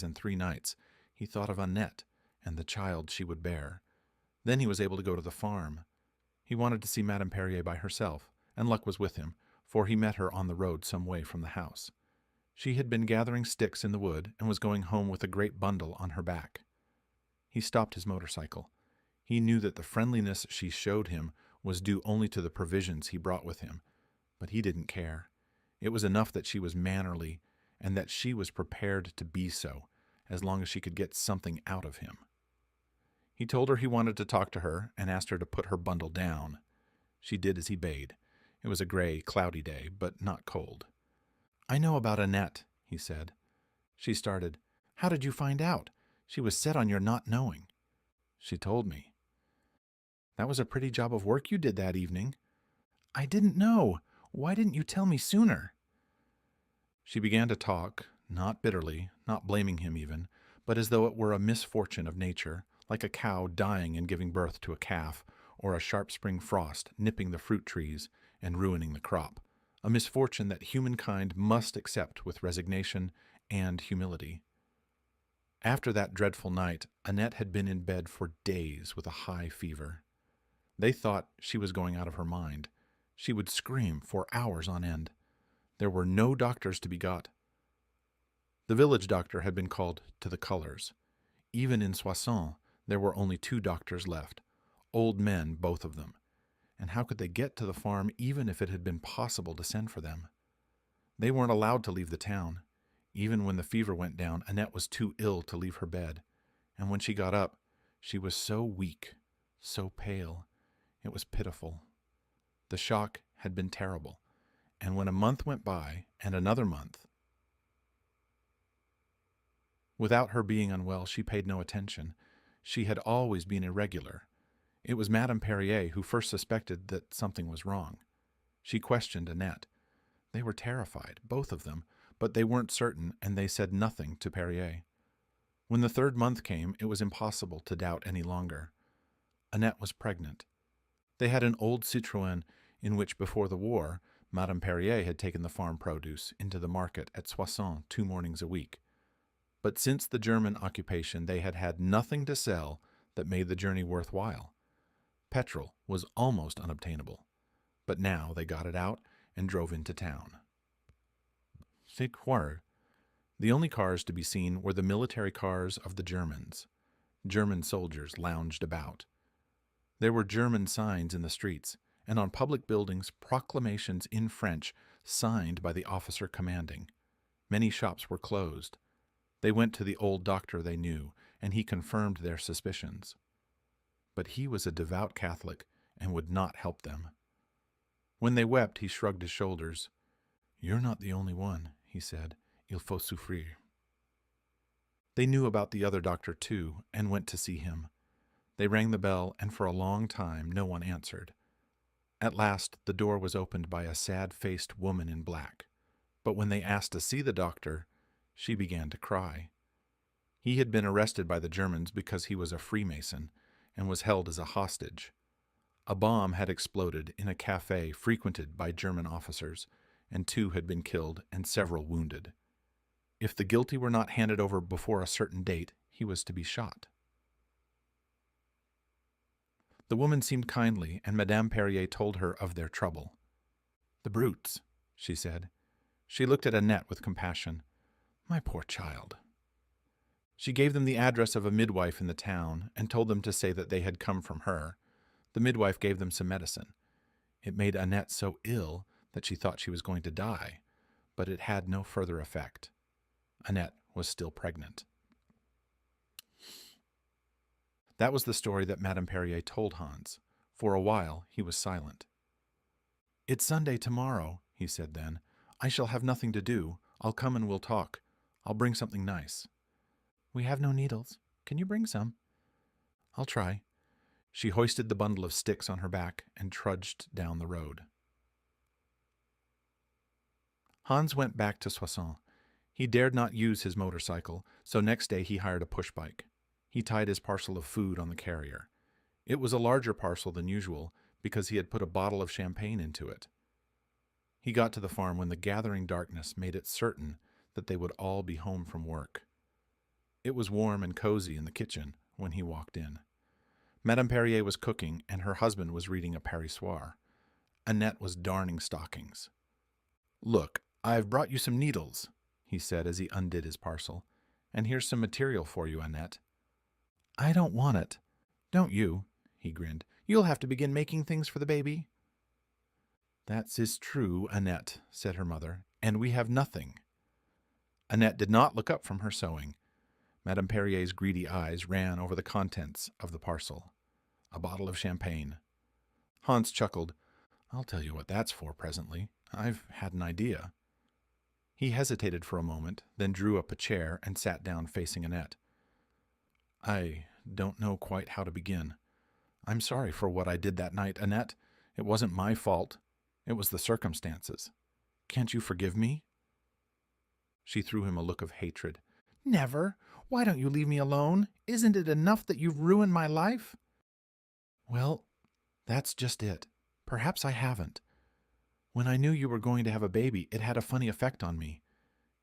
and 3 nights, he thought of Annette and the child she would bear. Then he was able to go to the farm. He wanted to see Madame Perrier by herself, and luck was with him, for he met her on the road some way from the house. She had been gathering sticks in the wood and was going home with a great bundle on her back. He stopped his motorcycle. He knew that the friendliness she showed him was due only to the provisions he brought with him, but he didn't care. It was enough that she was mannerly and that she was prepared to be so, as long as she could get something out of him. He told her he wanted to talk to her and asked her to put her bundle down. She did as he bade. It was a gray, cloudy day, but not cold. "I know about Annette," he said. She started. "How did you find out? She was set on your not knowing." "She told me." "That was a pretty job of work you did that evening." "I didn't know. Why didn't you tell me sooner?" She began to talk, not bitterly, not blaming him even, but as though it were a misfortune of nature, like a cow dying and giving birth to a calf, or a sharp spring frost nipping the fruit trees and ruining the crop, a misfortune that humankind must accept with resignation and humility. After that dreadful night, Annette had been in bed for days with a high fever. They thought she was going out of her mind. She would scream for hours on end. There were no doctors to be got. The village doctor had been called to the colors. Even in Soissons, there were only 2 doctors left, old men, both of them. And how could they get to the farm even if it had been possible to send for them? They weren't allowed to leave the town. Even when the fever went down, Annette was too ill to leave her bed. And when she got up, she was so weak, so pale. It was pitiful. The shock had been terrible, and when a month went by, and another month, without her being unwell, she paid no attention. She had always been irregular. It was Madame Perrier who first suspected that something was wrong. She questioned Annette. They were terrified, both of them, but they weren't certain, and they said nothing to Perrier. When the third month came, it was impossible to doubt any longer. Annette was pregnant. They had an old Citroën in which, before the war, Madame Perrier had taken the farm produce into the market at Soissons 2 mornings a week. But since the German occupation, they had had nothing to sell that made the journey worthwhile. Petrol was almost unobtainable, but now they got it out and drove into town. The only cars to be seen were the military cars of the Germans. German soldiers lounged about. There were German signs in the streets, and on public buildings proclamations in French signed by the officer commanding. Many shops were closed. They went to the old doctor they knew, and he confirmed their suspicions. But he was a devout Catholic and would not help them. When they wept, he shrugged his shoulders. "You're not the only one," he said. "Il faut souffrir." They knew about the other doctor, too, and went to see him. They rang the bell, and for a long time no one answered. At last the door was opened by a sad-faced woman in black. But when they asked to see the doctor, she began to cry. He had been arrested by the Germans because he was a Freemason and was held as a hostage. A bomb had exploded in a cafe frequented by German officers, and 2 had been killed and several wounded. If the guilty were not handed over before a certain date, he was to be shot. The woman seemed kindly, and Madame Perrier told her of their trouble. "The brutes," she said. She looked at Annette with compassion. "My poor child." She gave them the address of a midwife in the town and told them to say that they had come from her. The midwife gave them some medicine. It made Annette so ill that she thought she was going to die, but it had no further effect. Annette was still pregnant. That was the story that Madame Perrier told Hans. For a while he was silent. "It's Sunday tomorrow," he said then. "I shall have nothing to do. I'll come and we'll talk. I'll bring something nice." "We have no needles. Can you bring some?" "I'll try." She hoisted the bundle of sticks on her back and trudged down the road. Hans went back to Soissons. He dared not use his motorcycle, so next day he hired a push-bike. He tied his parcel of food on the carrier. It was a larger parcel than usual because he had put a bottle of champagne into it. He got to the farm when the gathering darkness made it certain that they would all be home from work. It was warm and cozy in the kitchen when he walked in. Madame Perrier was cooking, and her husband was reading a Parissoir. Annette was darning stockings. "Look, I've brought you some needles," he said as he undid his parcel. "And here's some material for you, Annette." "I don't want it." "Don't you?" he grinned. "You'll have to begin making things for the baby." "That is true, Annette," said her mother, "and we have nothing." Annette did not look up from her sewing. Madame Perrier's greedy eyes ran over the contents of the parcel. A bottle of champagne. Hans chuckled. "I'll tell you what that's for presently. I've had an idea." He hesitated for a moment, then drew up a chair and sat down facing Annette. "I don't know quite how to begin. I'm sorry for what I did that night, Annette. It wasn't my fault. It was the circumstances. Can't you forgive me?" She threw him a look of hatred. "Never! Why don't you leave me alone? Isn't it enough that you've ruined my life?" "Well, that's just it. Perhaps I haven't. When I knew you were going to have a baby, it had a funny effect on me.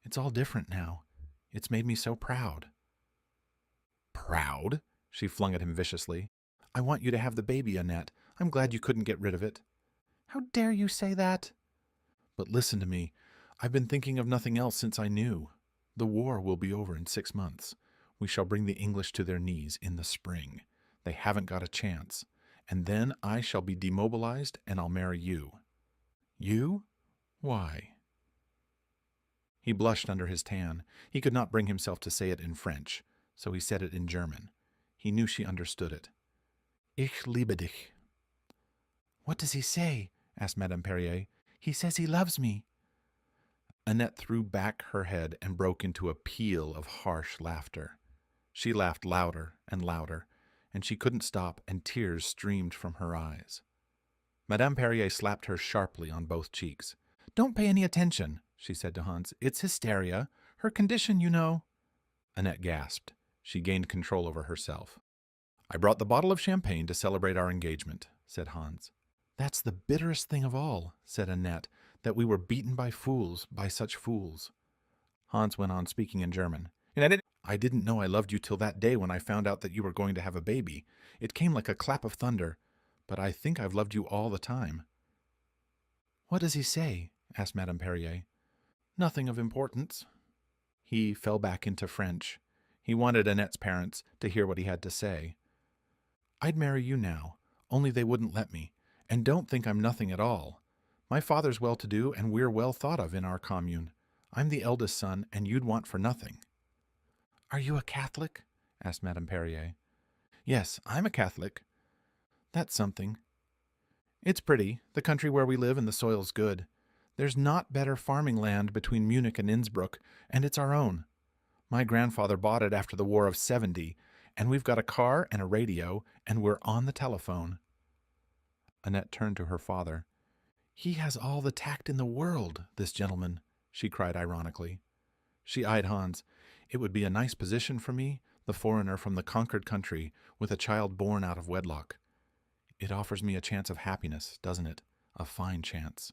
It's all different now. It's made me so proud." "Proud?" She flung at him viciously. "I want you to have the baby, Annette. I'm glad you couldn't get rid of it." "How dare you say that?" "But listen to me. I've been thinking of nothing else since I knew. The war will be over in 6 months. We shall bring the English to their knees in the spring. They haven't got a chance. And then I shall be demobilized and I'll marry you." "You? Why?" He blushed under his tan. He could not bring himself to say it in French, so he said it in German. He knew she understood it. "Ich liebe dich." What does he say? Asked Madame Perrier. He says he loves me. Annette threw back her head and broke into a peal of harsh laughter. She laughed louder and louder, and she couldn't stop, and tears streamed from her eyes. Madame Perrier slapped her sharply on both cheeks. Don't pay any attention, she said to Hans. It's hysteria. Her condition, you know. Annette gasped. She gained control over herself. I brought the bottle of champagne to celebrate our engagement, said Hans. That's the bitterest thing of all, said Annette, that we were beaten by fools, by such fools. Hans went on speaking in German. I didn't know I loved you till that day when I found out that you were going to have a baby. It came like a clap of thunder, but I think I've loved you all the time. What does he say? Asked Madame Perrier. Nothing of importance. He fell back into French. He wanted Annette's parents to hear what he had to say. I'd marry you now, only they wouldn't let me. And don't think I'm nothing at all. My father's well-to-do, and we're well thought of in our commune. I'm the eldest son, and you'd want for nothing. Are you a Catholic? Asked Madame Perrier. Yes, I'm a Catholic. That's something. It's pretty, the country where we live, and the soil's good. There's not better farming land between Munich and Innsbruck, and it's our own. My grandfather bought it after the War of '70, and we've got a car and a radio, and we're on the telephone. Annette turned to her father. He has all the tact in the world, this gentleman, she cried ironically. She eyed Hans. It would be a nice position for me, the foreigner from the conquered country, with a child born out of wedlock. It offers me a chance of happiness, doesn't it? A fine chance.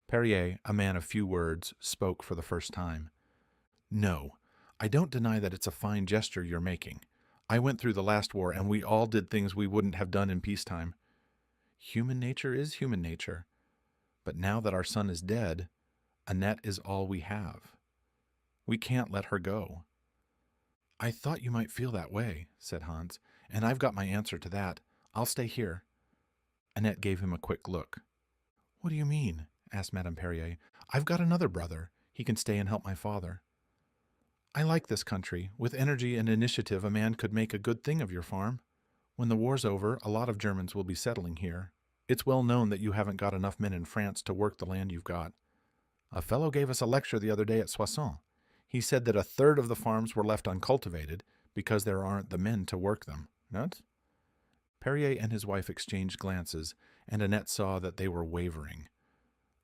Perrier, a man of few words, spoke for the first time. No, I don't deny that it's a fine gesture you're making. I went through the last war, and we all did things we wouldn't have done in peacetime. Human nature is human nature. But now that our son is dead, Annette is all we have. We can't let her go. I thought you might feel that way, said Hans, and I've got my answer to that. I'll stay here. Annette gave him a quick look. What do you mean? Asked Madame Perrier. I've got another brother. He can stay and help my father. I like this country. With energy and initiative, a man could make a good thing of your farm. When the war's over, a lot of Germans will be settling here. It's well known that you haven't got enough men in France to work the land you've got. A fellow gave us a lecture the other day at Soissons. He said that 1/3 of the farms were left uncultivated because there aren't the men to work them. Not? Perrier and his wife exchanged glances, and Annette saw that they were wavering.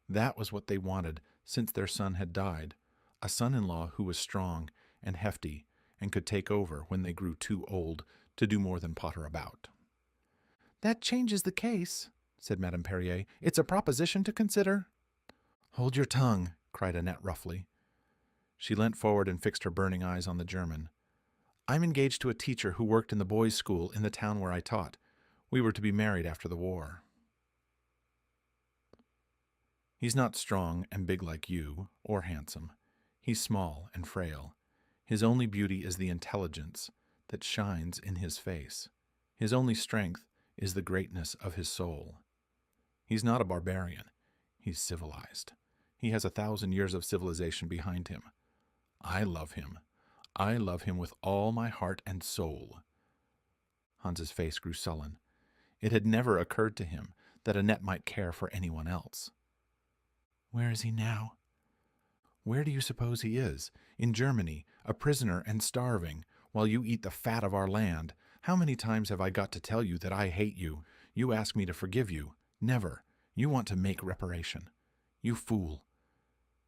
That was what they wanted since their son had died, a son-in-law who was strong and hefty and could take over when they grew too old to do more than potter about. That changes the case, said Madame Perrier. It's a proposition to consider. Hold your tongue, cried Annette roughly. She leant forward and fixed her burning eyes on the German. I'm engaged to a teacher who worked in the boys' school in the town where I taught. We were to be married after the war. He's not strong and big like you, or handsome. He's small and frail. His only beauty is the intelligence that shines in his face. His only strength is the greatness of his soul. He's not a barbarian. He's civilized. He has 1,000 years of civilization behind him. I love him. I love him with all my heart and soul. Hans's face grew sullen. It had never occurred to him that Annette might care for anyone else. Where is he now? Where do you suppose he is? In Germany, a prisoner and starving, while you eat the fat of our land. How many times have I got to tell you that I hate you? You ask me to forgive you. Never. You want to make reparation. You fool.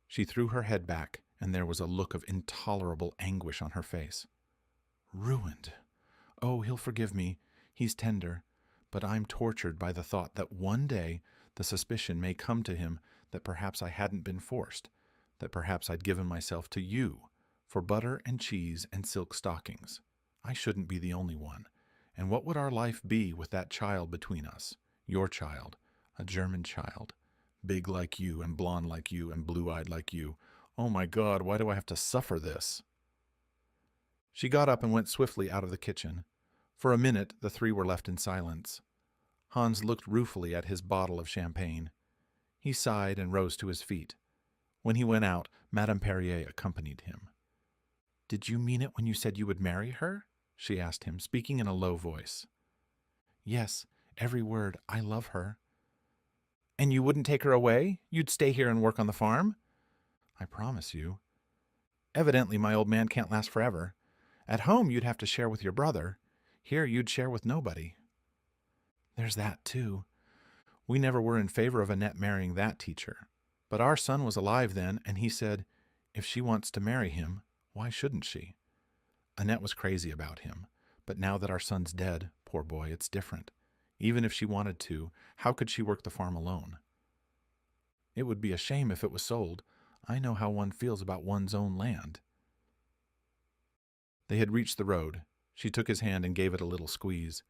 She threw her head back, and there was a look of intolerable anguish on her face. Ruined. Oh, he'll forgive me. He's tender. But I'm tortured by the thought that one day the suspicion may come to him that perhaps I hadn't been forced, that perhaps I'd given myself to you for butter and cheese and silk stockings. I shouldn't be the only one. And what would our life be with that child between us? Your child, a German child, big like you and blonde like you and blue-eyed like you. Oh my God, why do I have to suffer this? She got up and went swiftly out of the kitchen. For a minute, the three were left in silence. Hans looked ruefully at his bottle of champagne. He sighed and rose to his feet. When he went out, Madame Perrier accompanied him. Did you mean it when you said you would marry her? She asked him, speaking in a low voice. Yes, every word. I love her. And you wouldn't take her away? You'd stay here and work on the farm? I promise you. Evidently, my old man can't last forever. At home, you'd have to share with your brother. Here, you'd share with nobody. There's that, too. We never were in favor of Annette marrying that teacher. But our son was alive then, and he said, if she wants to marry him, why shouldn't she? Annette was crazy about him, but now that our son's dead, poor boy, it's different. Even if she wanted to, how could she work the farm alone? It would be a shame if it was sold. I know how one feels about one's own land. They had reached the road. She took his hand and gave it a little squeeze.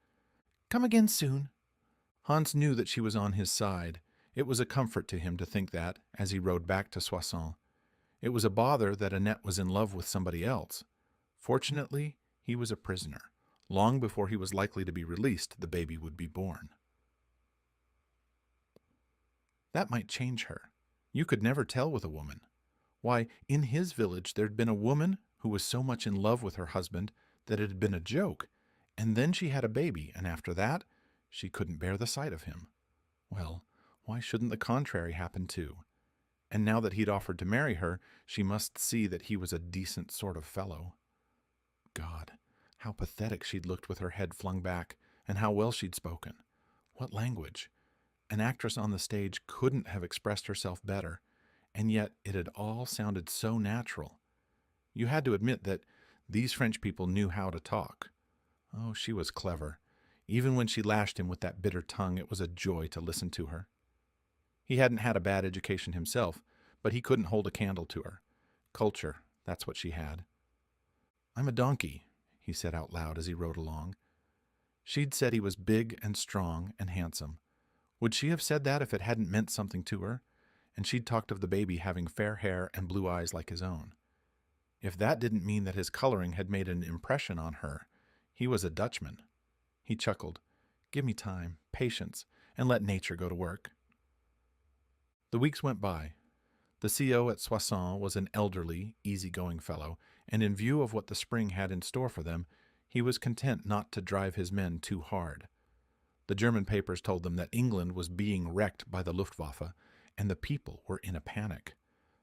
Come again soon. Hans knew that she was on his side. It was a comfort to him to think that, as he rode back to Soissons. It was a bother that Annette was in love with somebody else. Fortunately, he was a prisoner. Long before he was likely to be released, the baby would be born. That might change her. You could never tell with a woman. Why, in his village there'd been a woman who was so much in love with her husband that it had been a joke, and then she had a baby, and after that, she couldn't bear the sight of him. Well, why shouldn't the contrary happen too? And now that he'd offered to marry her, she must see that he was a decent sort of fellow. God, how pathetic she'd looked with her head flung back, and how well she'd spoken. What language! An actress on the stage couldn't have expressed herself better, and yet it had all sounded so natural. You had to admit that these French people knew how to talk. Oh, she was clever. Even when she lashed him with that bitter tongue, it was a joy to listen to her. He hadn't had a bad education himself, but he couldn't hold a candle to her. Culture, that's what she had. I'm a donkey, he said out loud as he rode along. She'd said he was big and strong and handsome. Would she have said that if it hadn't meant something to her? And she'd talked of the baby having fair hair and blue eyes like his own. If that didn't mean that his coloring had made an impression on her, he was a Dutchman. He chuckled. Give me time, patience, and let nature go to work. The weeks went by. The CO at Soissons was an elderly, easy-going fellow, and in view of what the spring had in store for them, he was content not to drive his men too hard. The German papers told them that England was being wrecked by the Luftwaffe, and the people were in a panic.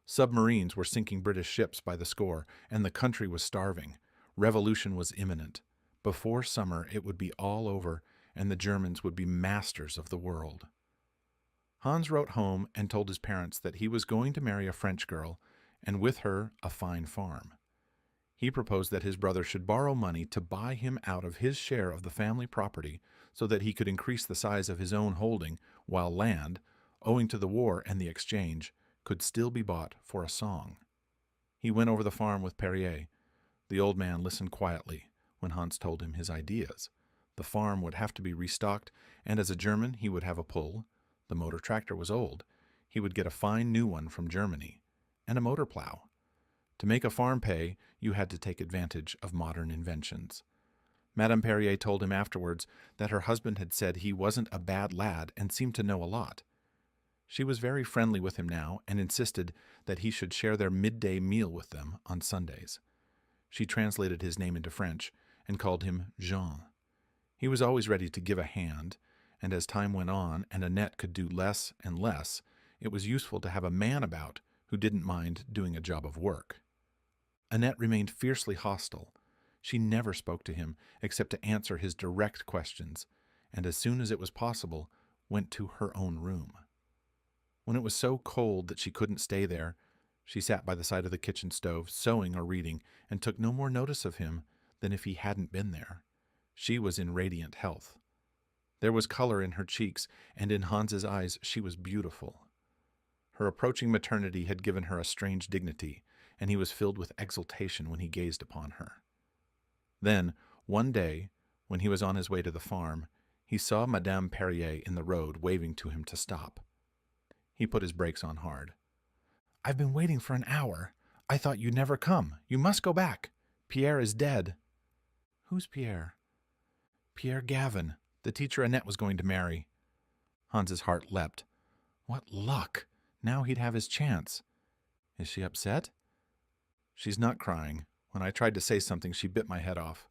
Submarines were sinking British ships by the score, and the country was starving. Revolution was imminent. Before summer it would be all over, and the Germans would be masters of the world. Hans wrote home and told his parents that he was going to marry a French girl, and with her a fine farm. He proposed that his brother should borrow money to buy him out of his share of the family property so that he could increase the size of his own holding, while land, owing to the war and the exchange, could still be bought for a song. He went over the farm with Perrier. The old man listened quietly when Hans told him his ideas. The farm would have to be restocked, and as a German he would have a pull. The motor tractor was old. He would get a fine new one from Germany, and a motor plow. To make a farm pay, you had to take advantage of modern inventions. Madame Perrier told him afterwards that her husband had said he wasn't a bad lad and seemed to know a lot. She was very friendly with him now and insisted that he should share their midday meal with them on Sundays. She translated his name into French and called him Jean. He was always ready to give a hand, and as time went on and Annette could do less and less, it was useful to have a man about who didn't mind doing a job of work. Annette remained fiercely hostile. She never spoke to him except to answer his direct questions, and as soon as it was possible, went to her own room. When it was so cold that she couldn't stay there, she sat by the side of the kitchen stove, sewing or reading, and took no more notice of him than if he hadn't been there. She was in radiant health. There was color in her cheeks, and in Hans's eyes she was beautiful. Her approaching maternity had given her a strange dignity, and he was filled with exultation when he gazed upon her. Then, one day, when he was on his way to the farm, he saw Madame Perrier in the road waving to him to stop. He put his brakes on hard. I've been waiting for an hour. I thought you'd never come. You must go back. Pierre is dead. Who's Pierre? Pierre Gavin, the teacher Annette was going to marry. Hans's heart leapt. What luck! Now he'd have his chance. Is she upset? She's not crying. When I tried to say something, she bit my head off.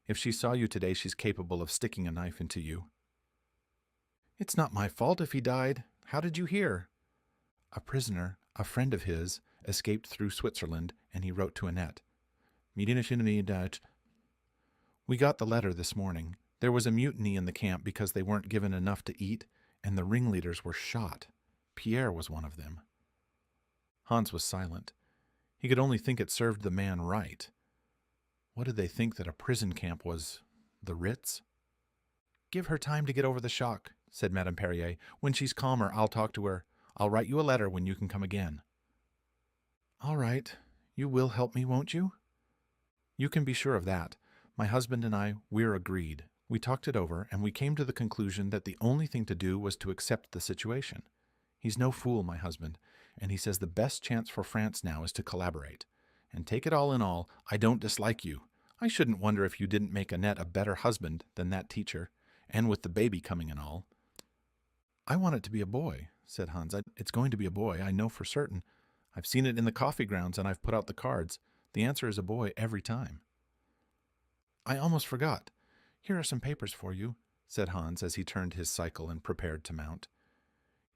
If she saw you today, she's capable of sticking a knife into you. It's not my fault if he died. How did you hear? A prisoner, a friend of his, escaped through Switzerland, and he wrote to Annette. We got the letter this morning. There was a mutiny in the camp because they weren't given enough to eat, and the ringleaders were shot. Pierre was one of them. Hans was silent. He could only think it served the man right. What did they think that a prison camp was? The Ritz? Give her time to get over the shock, said Madame Perrier. When she's calmer, I'll talk to her. I'll write you a letter when you can come again. All right. You will help me, won't you? You can be sure of that. My husband and I, we're agreed. We talked it over, and we came to the conclusion that the only thing to do was to accept the situation. He's no fool, my husband, and he says the best chance for France now is to collaborate. And take it all in all, I don't dislike you. I shouldn't wonder if you didn't make Annette a better husband than that teacher, and with the baby coming and all. I want it to be a boy, said Hans. It's going to be a boy, I know for certain. I've seen it in the coffee grounds, and I've put out the cards. The answer is a boy every time. I almost forgot. Here are some papers for you, said Hans as he turned his cycle and prepared to mount.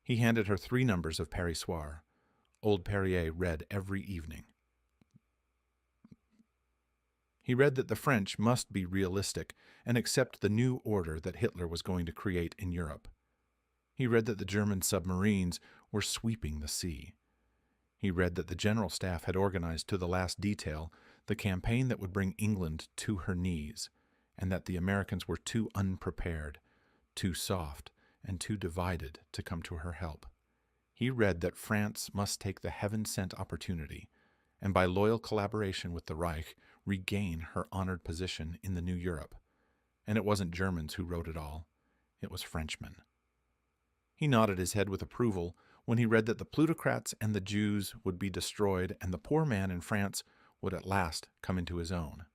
He handed her 3 numbers of Paris Soir. Old Perrier read every evening. He read that the French must be realistic and accept the new order that Hitler was going to create in Europe. He read that the German submarines were sweeping the sea. He read that the General Staff had organized to the last detail the campaign that would bring England to her knees, and that the Americans were too unprepared, too soft, and too divided to come to her help. He read that France must take the heaven-sent opportunity, and by loyal collaboration with the Reich, regain her honored position in the new Europe. And it wasn't Germans who wrote it all. It was Frenchmen. He nodded his head with approval when he read that the plutocrats and the Jews would be destroyed and the poor man in France would at last come into his own.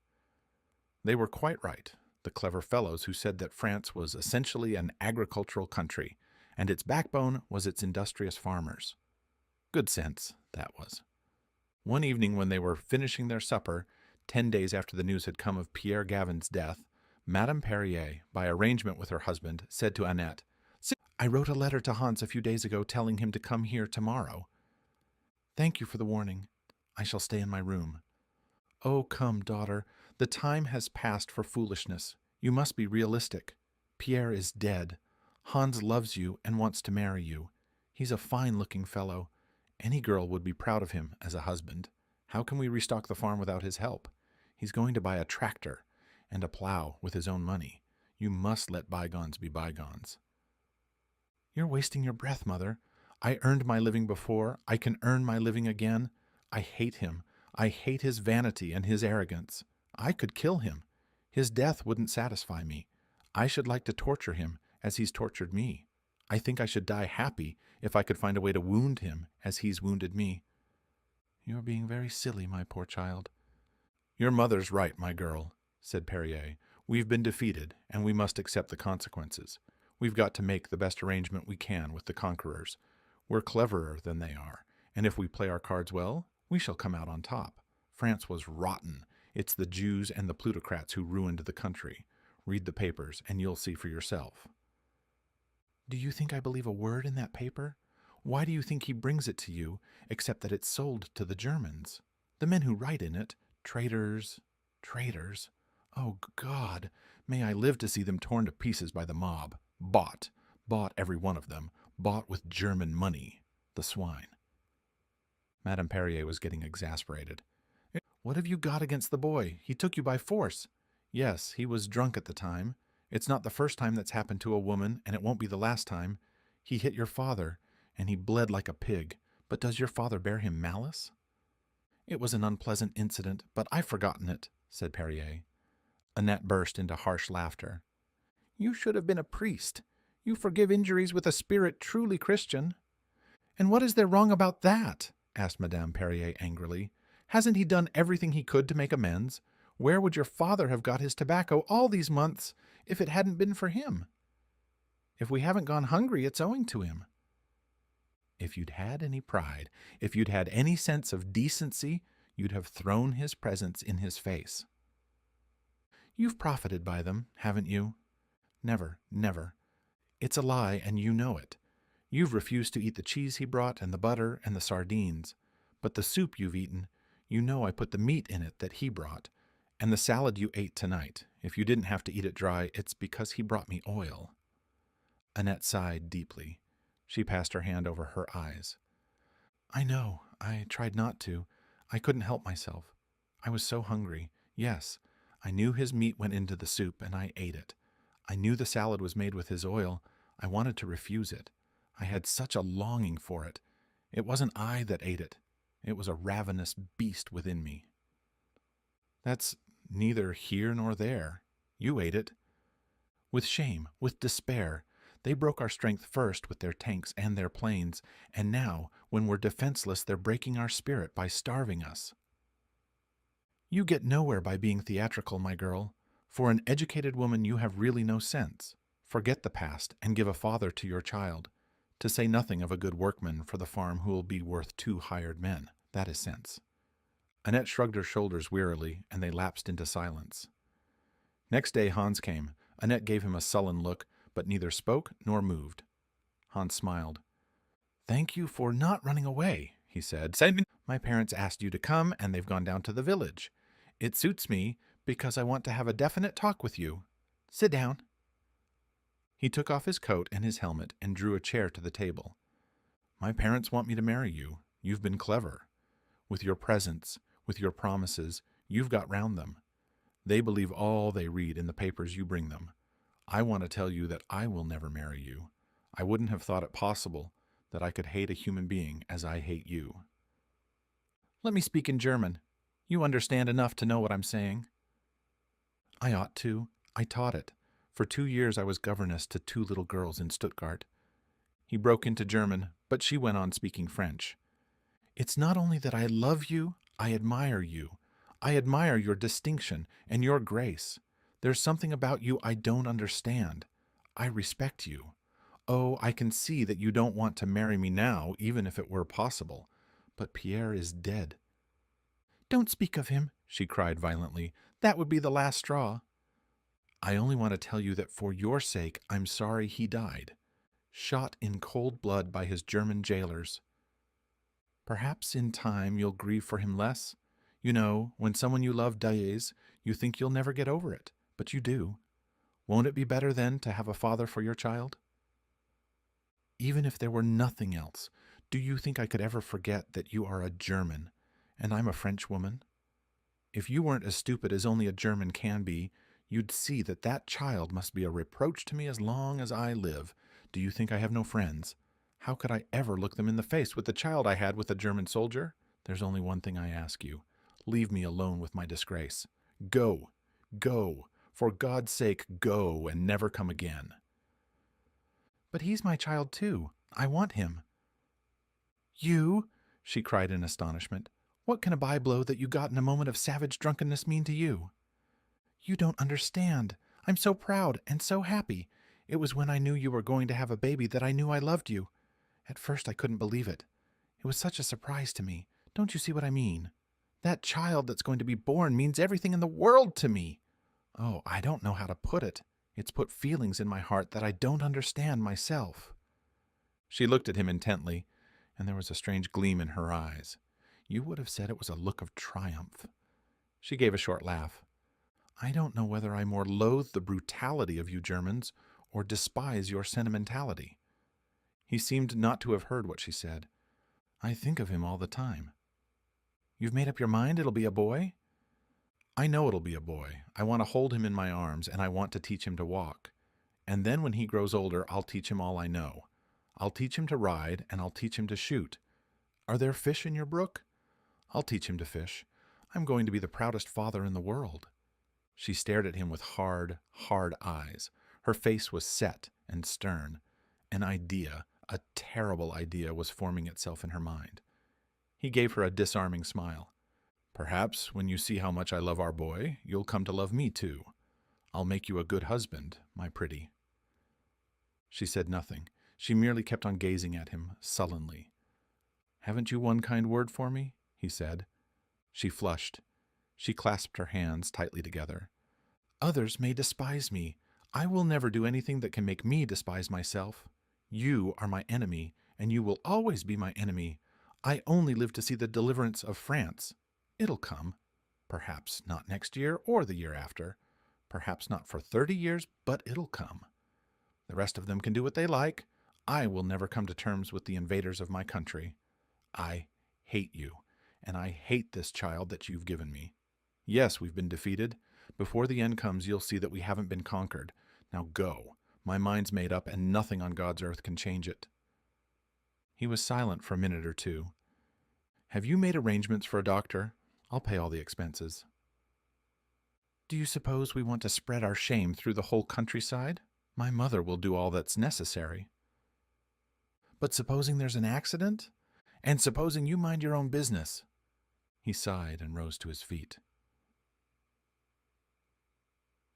They were quite right, the clever fellows who said that France was essentially an agricultural country, and its backbone was its industrious farmers. Good sense, that was. One evening when they were finishing their supper, 10 days after the news had come of Pierre Gavin's death, Madame Perrier, by arrangement with her husband, said to Annette, I wrote a letter to Hans a few days ago telling him to come here tomorrow. Thank you for the warning. I shall stay in my room. Oh, come, daughter. The time has passed for foolishness. You must be realistic. Pierre is dead. Hans loves you and wants to marry you. He's a fine-looking fellow. Any girl would be proud of him as a husband. How can we restock the farm without his help? He's going to buy a tractor and a plow with his own money. You must let bygones be bygones. You're wasting your breath, Mother. I earned my living before. I can earn my living again. I hate him. I hate his vanity and his arrogance. I could kill him. His death wouldn't satisfy me. I should like to torture him as he's tortured me. I think I should die happy if I could find a way to wound him as he's wounded me. You're being very silly, my poor child. Your mother's right, my girl, said Perrier. We've been defeated, and we must accept the consequences. We've got to make the best arrangement we can with the conquerors. We're cleverer than they are, and if we play our cards well, we shall come out on top. France was rotten. It's the Jews and the plutocrats who ruined the country. Read the papers, and you'll see for yourself. Do you think I believe a word in that paper? Why do you think he brings it to you, except that it's sold to the Germans? The men who write in it, traitors. Oh, God, may I live to see them torn to pieces by the mob. Bought every one of them, bought with German money, the swine. Madame Perrier was getting exasperated. What have you got against the boy? He took you by force. Yes, he was drunk at the time. It's not the first time that's happened to a woman, and it won't be the last time. He hit your father, and he bled like a pig. But does your father bear him malice? It was an unpleasant incident, but I've forgotten it, said Perrier. Annette burst into harsh laughter. You should have been a priest. You forgive injuries with a spirit truly Christian. And what is there wrong about that? Asked Madame Perrier angrily. Hasn't he done everything he could to make amends? Where would your father have got his tobacco all these months if it hadn't been for him? If we haven't gone hungry, it's owing to him. If you'd had any pride, if you'd had any sense of decency, you'd have thrown his presents in his face. You've profited by them, haven't you? Never, never. It's a lie, and you know it. You've refused to eat the cheese he brought and the butter and the sardines. But the soup you've eaten, you know I put the meat in it that he brought. And the salad you ate tonight, if you didn't have to eat it dry, it's because he brought me oil." Annette sighed deeply. She passed her hand over her eyes. "I know. I tried not to. I couldn't help myself. I was so hungry. Yes, I knew his meat went into the soup, and I ate it. I knew the salad was made with his oil. I wanted to refuse it. I had such a longing for it. It wasn't I that ate it. It was a ravenous beast within me." "That's neither here nor there. You ate it." "With shame, with despair. They broke our strength first with their tanks and their planes, and now, when we're defenseless, they're breaking our spirit by starving us." "You get nowhere by being theatrical, my girl. For an educated woman, you have really no sense. Forget the past and give a father to your child. To say nothing of a good workman for the farm who will be worth 2 hired men. That is sense." Annette shrugged her shoulders wearily, and they lapsed into silence. Next day Hans came. Annette gave him a sullen look, but neither spoke nor moved. Hans smiled. "Thank you for not running away," he said. "My parents asked you to come, and they've gone down to the village. It suits me, because I want to have a definite talk with you. Sit down." He took off his coat and his helmet and drew a chair to the table. "My parents want me to marry you. You've been clever. With your presents, with your promises, you've got round them. They believe all they read in the papers you bring them. I want to tell you that I will never marry you. I wouldn't have thought it possible that I could hate a human being as I hate you." "Let me speak in German. You understand enough to know what I'm saying." "I ought to. I taught it. For 2 years I was governess to 2 little girls in Stuttgart." He broke into German, but she went on speaking French. "It's not only that I love you, I admire you. I admire your distinction and your grace. There's something about you I don't understand. I respect you. Oh, I can see that you don't want to marry me now, even if it were possible. But Pierre is dead." "Don't speak of him," she cried violently. "That would be the last straw." "I only want to tell you that for your sake I'm sorry he died. Shot in cold blood by his German jailers. Perhaps in time you'll grieve for him less. You know, when someone you love dies, you think you'll never get over it, but you do. Won't it be better then to have a father for your child? Even if there were nothing else, do you think I could ever forget that you are a German, and I'm a French woman? If you weren't as stupid as only a German can be, you'd see that that child must be a reproach to me as long as I live. Do you think I have no friends? How could I ever look them in the face with the child I had with a German soldier? There's only one thing I ask you. Leave me alone with my disgrace. Go, go, for God's sake, go and never come again." "But he's my child too. I want him." "You?" she cried in astonishment. "What can a bye-blow that you got in a moment of savage drunkenness mean to you?" "You don't understand. I'm so proud and so happy. It was when I knew you were going to have a baby that I knew I loved you. At first I couldn't believe it. It was such a surprise to me. Don't you see what I mean? That child that's going to be born means everything in the world to me. Oh, I don't know how to put it. It's put feelings in my heart that I don't understand myself." She looked at him intently, and there was a strange gleam in her eyes. You would have said it was a look of triumph. She gave a short laugh. "I don't know whether I more loathe the brutality of you Germans or despise your sentimentality." He seemed not to have heard what she said. "I think of him all the time." "You've made up your mind it'll be a boy?" "I know it'll be a boy. I want to hold him in my arms, and I want to teach him to walk. And then when he grows older, I'll teach him all I know. I'll teach him to ride, and I'll teach him to shoot. Are there fish in your brook? I'll teach him to fish. I'm going to be the proudest father in the world." She stared at him with hard, hard eyes. Her face was set and stern. An idea, a terrible idea, was forming itself in her mind. He gave her a disarming smile. "Perhaps when you see how much I love our boy, you'll come to love me too. I'll make you a good husband, my pretty." She said nothing. She merely kept on gazing at him sullenly. "Haven't you one kind word for me?" he said. She flushed. She clasped her hands tightly together. "Others may despise me. I will never do anything that can make me despise myself. You are my enemy, and you will always be my enemy. I only live to see the deliverance of France. It'll come. Perhaps not next year or the year after. Perhaps not for 30 years, but it'll come. The rest of them can do what they like. I will never come to terms with the invaders of my country. I hate you, and I hate this child that you've given me. Yes, we've been defeated. Before the end comes, you'll see that we haven't been conquered. Now go. My mind's made up, and nothing on God's earth can change it." He was silent for a minute or two. "Have you made arrangements for a doctor? I'll pay all the expenses." "Do you suppose we want to spread our shame through the whole countryside? My mother will do all that's necessary." "But supposing there's an accident? And supposing you mind your own business?" He sighed and rose to his feet.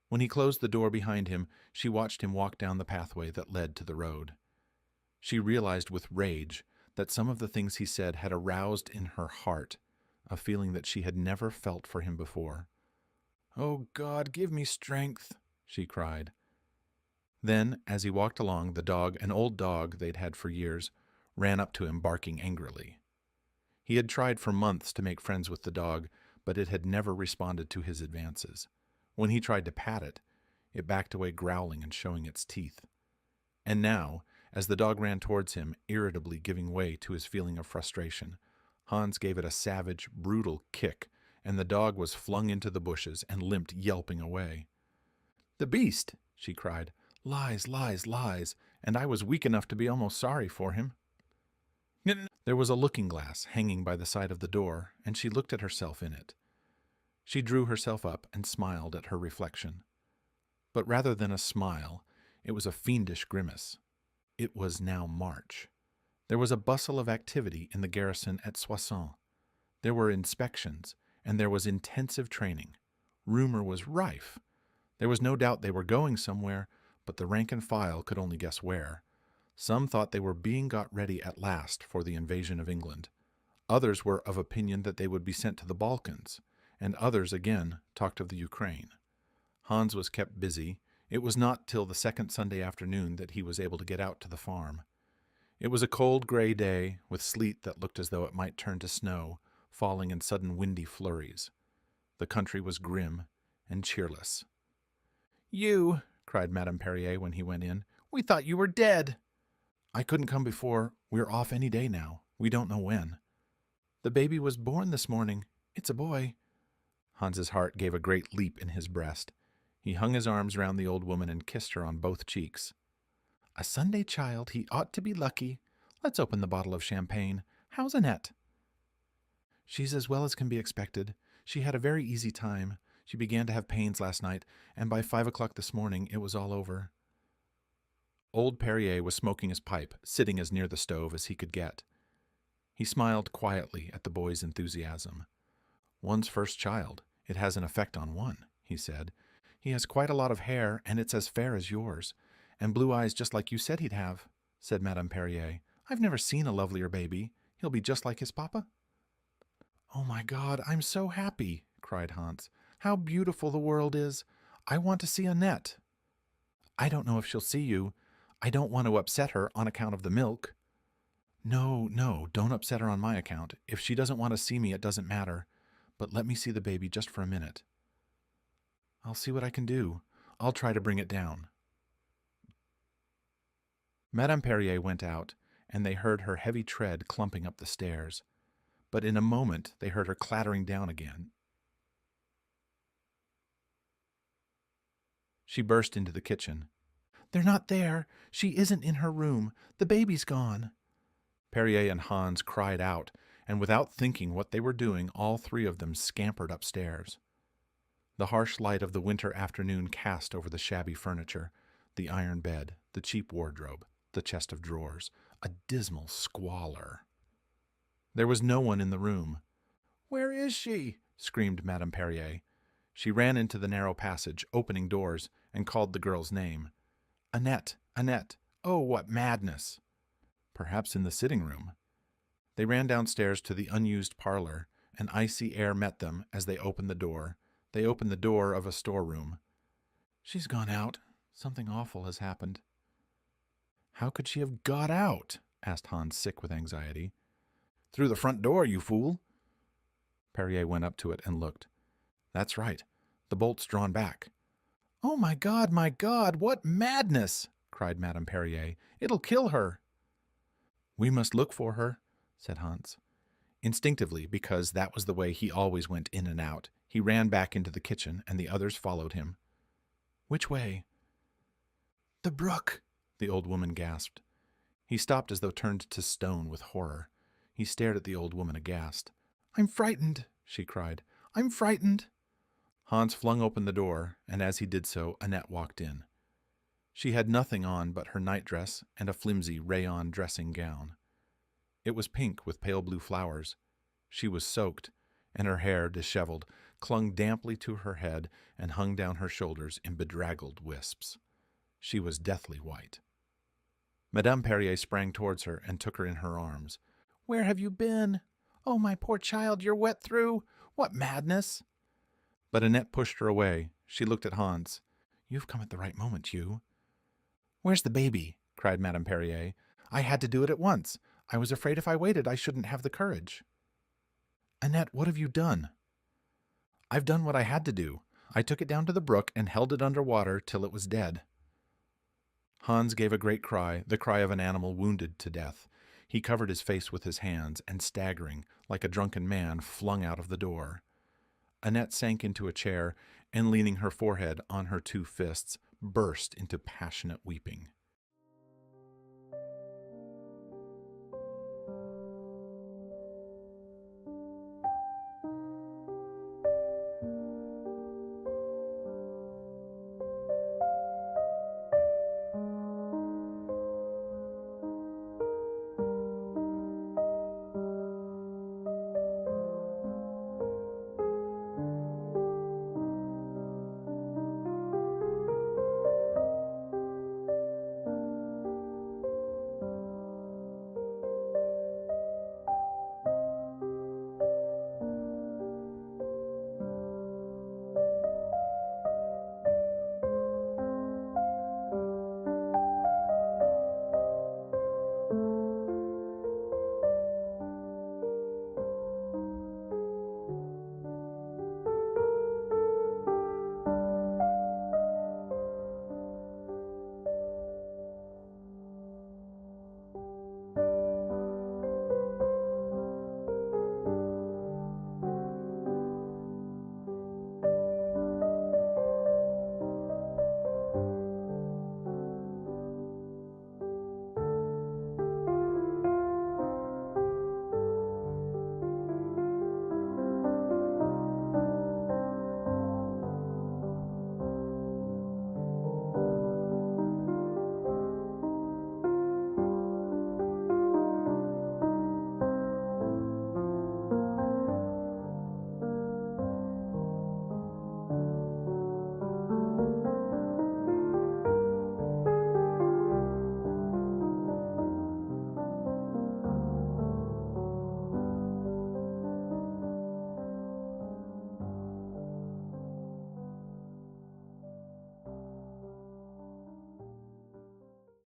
When he closed the door behind him, she watched him walk down the pathway that led to the road. She realized with rage that some of the things he said had aroused in her heart a feeling that she had never felt for him before. "Oh, God, give me strength," she cried. Then, as he walked along, the dog, an old dog they'd had for years, ran up to him barking angrily. He had tried for months to make friends with the dog, but it had never responded to his advances. When he tried to pat it, it backed away growling and showing its teeth. And now, as the dog ran towards him, irritably giving way to his feeling of frustration, Hans gave it a savage, brutal kick, and the dog was flung into the bushes and limped yelping away. "The beast!" she cried. "Lies, lies, lies, and I was weak enough to be almost sorry for him." There was a looking-glass hanging by the side of the door, and she looked at herself in it. She drew herself up and smiled at her reflection. But rather than a smile, it was a fiendish grimace. It was now March. There was a bustle of activity in the garrison at Soissons. There were inspections, and there was intensive training. Rumor was rife. There was no doubt they were going somewhere, but the rank and file could only guess where. Some thought they were being got ready at last for the invasion of England. Others were of opinion that they would be sent to the Balkans, and others again talked of the Ukraine. Hans was kept busy. It was not till the second Sunday afternoon that he was able to get out to the farm. It was a cold gray day, with sleet that looked as though it might turn to snow, falling in sudden windy flurries. The country was grim and cheerless. "You!" cried Madame Perrier when he went in. "We thought you were dead." "I couldn't come before. We're off any day now. We don't know when." "The baby was born this morning. It's a boy." Hans's heart gave a great leap in his breast. He hung his arms round the old woman and kissed her on both cheeks. "A Sunday child, he ought to be lucky. Let's open the bottle of champagne. How's Annette?" "She's as well as can be expected. She had a very easy time. She began to have pains last night, and by 5 o'clock this morning it was all over." Old Perrier was smoking his pipe, sitting as near the stove as he could get. He smiled quietly at the boy's enthusiasm. "One's first child. It has an effect on one," he said. "He has quite a lot of hair, and it's as fair as yours. And blue eyes just like you said he'd have," said Madame Perrier. "I've never seen a lovelier baby. He'll be just like his papa." "Oh, my God, I'm so happy," cried Hans. "How beautiful the world is. I want to see Annette." "I don't know if she'll see you. I don't want to upset her on account of the milk." "No, no, don't upset her on my account. If she doesn't want to see me, it doesn't matter. But let me see the baby just for a minute." "I'll see what I can do. I'll try to bring it down." Madame Perrier went out, and they heard her heavy tread clumping up the stairs. But in a moment they heard her clattering down again. She burst into the kitchen. "They're not there. She isn't in her room. The baby's gone." Perrier and Hans cried out, and without thinking what they were doing, all three of them scampered upstairs. The harsh light of the winter afternoon cast over the shabby furniture, the iron bed, the cheap wardrobe, the chest of drawers, a dismal squalor. There was no one in the room. "Where is she?" screamed Madame Perrier. She ran into the narrow passage, opening doors, and called the girl's name. "Annette, Annette, oh, what madness!" Perhaps in the sitting room. They ran downstairs to the unused parlor. An icy air met them as they opened the door. They opened the door of a storeroom. "She's gone out. Something awful has happened." How could she have got out? Asked Hans, sick with anxiety. Through the front door, you fool. Perrier went up to it and looked. That's right. The bolt's drawn back. Oh, my God, what madness! Cried Madame Perrier. It'll kill her. We must look for her, said Hans. Instinctively, because that was the way he always went in and out, he ran back into the kitchen, and the others followed him. Which way? The brook, the old woman gasped. He stopped as though turned to stone with horror. He stared at the old woman aghast. I'm frightened, she cried. I'm frightened. Hans flung open the door, and as he did so, Annette walked in. She had nothing on but her nightdress and a flimsy rayon dressing gown. It was pink with pale blue flowers. She was soaked, and her hair, disheveled, clung damply to her head and hung down her shoulders in bedraggled wisps. She was deathly white. Madame Perrier sprang towards her and took her in her arms. Where have you been? Oh, my poor child, you're wet through. What madness! But Annette pushed her away. She looked at Hans. You've come at the right moment, you. Where's the baby? Cried Madame Perrier. I had to do it at once. I was afraid if I waited I shouldn't have the courage. Annette, what have you done? I've done what I had to do. I took it down to the brook and held it under water till it was dead. Hans gave a great cry, the cry of an animal wounded to death. He covered his face with his hands and, staggering, like a drunken man, flung out of the door. Annette sank into a chair and, leaning her forehead on her two fists, burst into passionate weeping.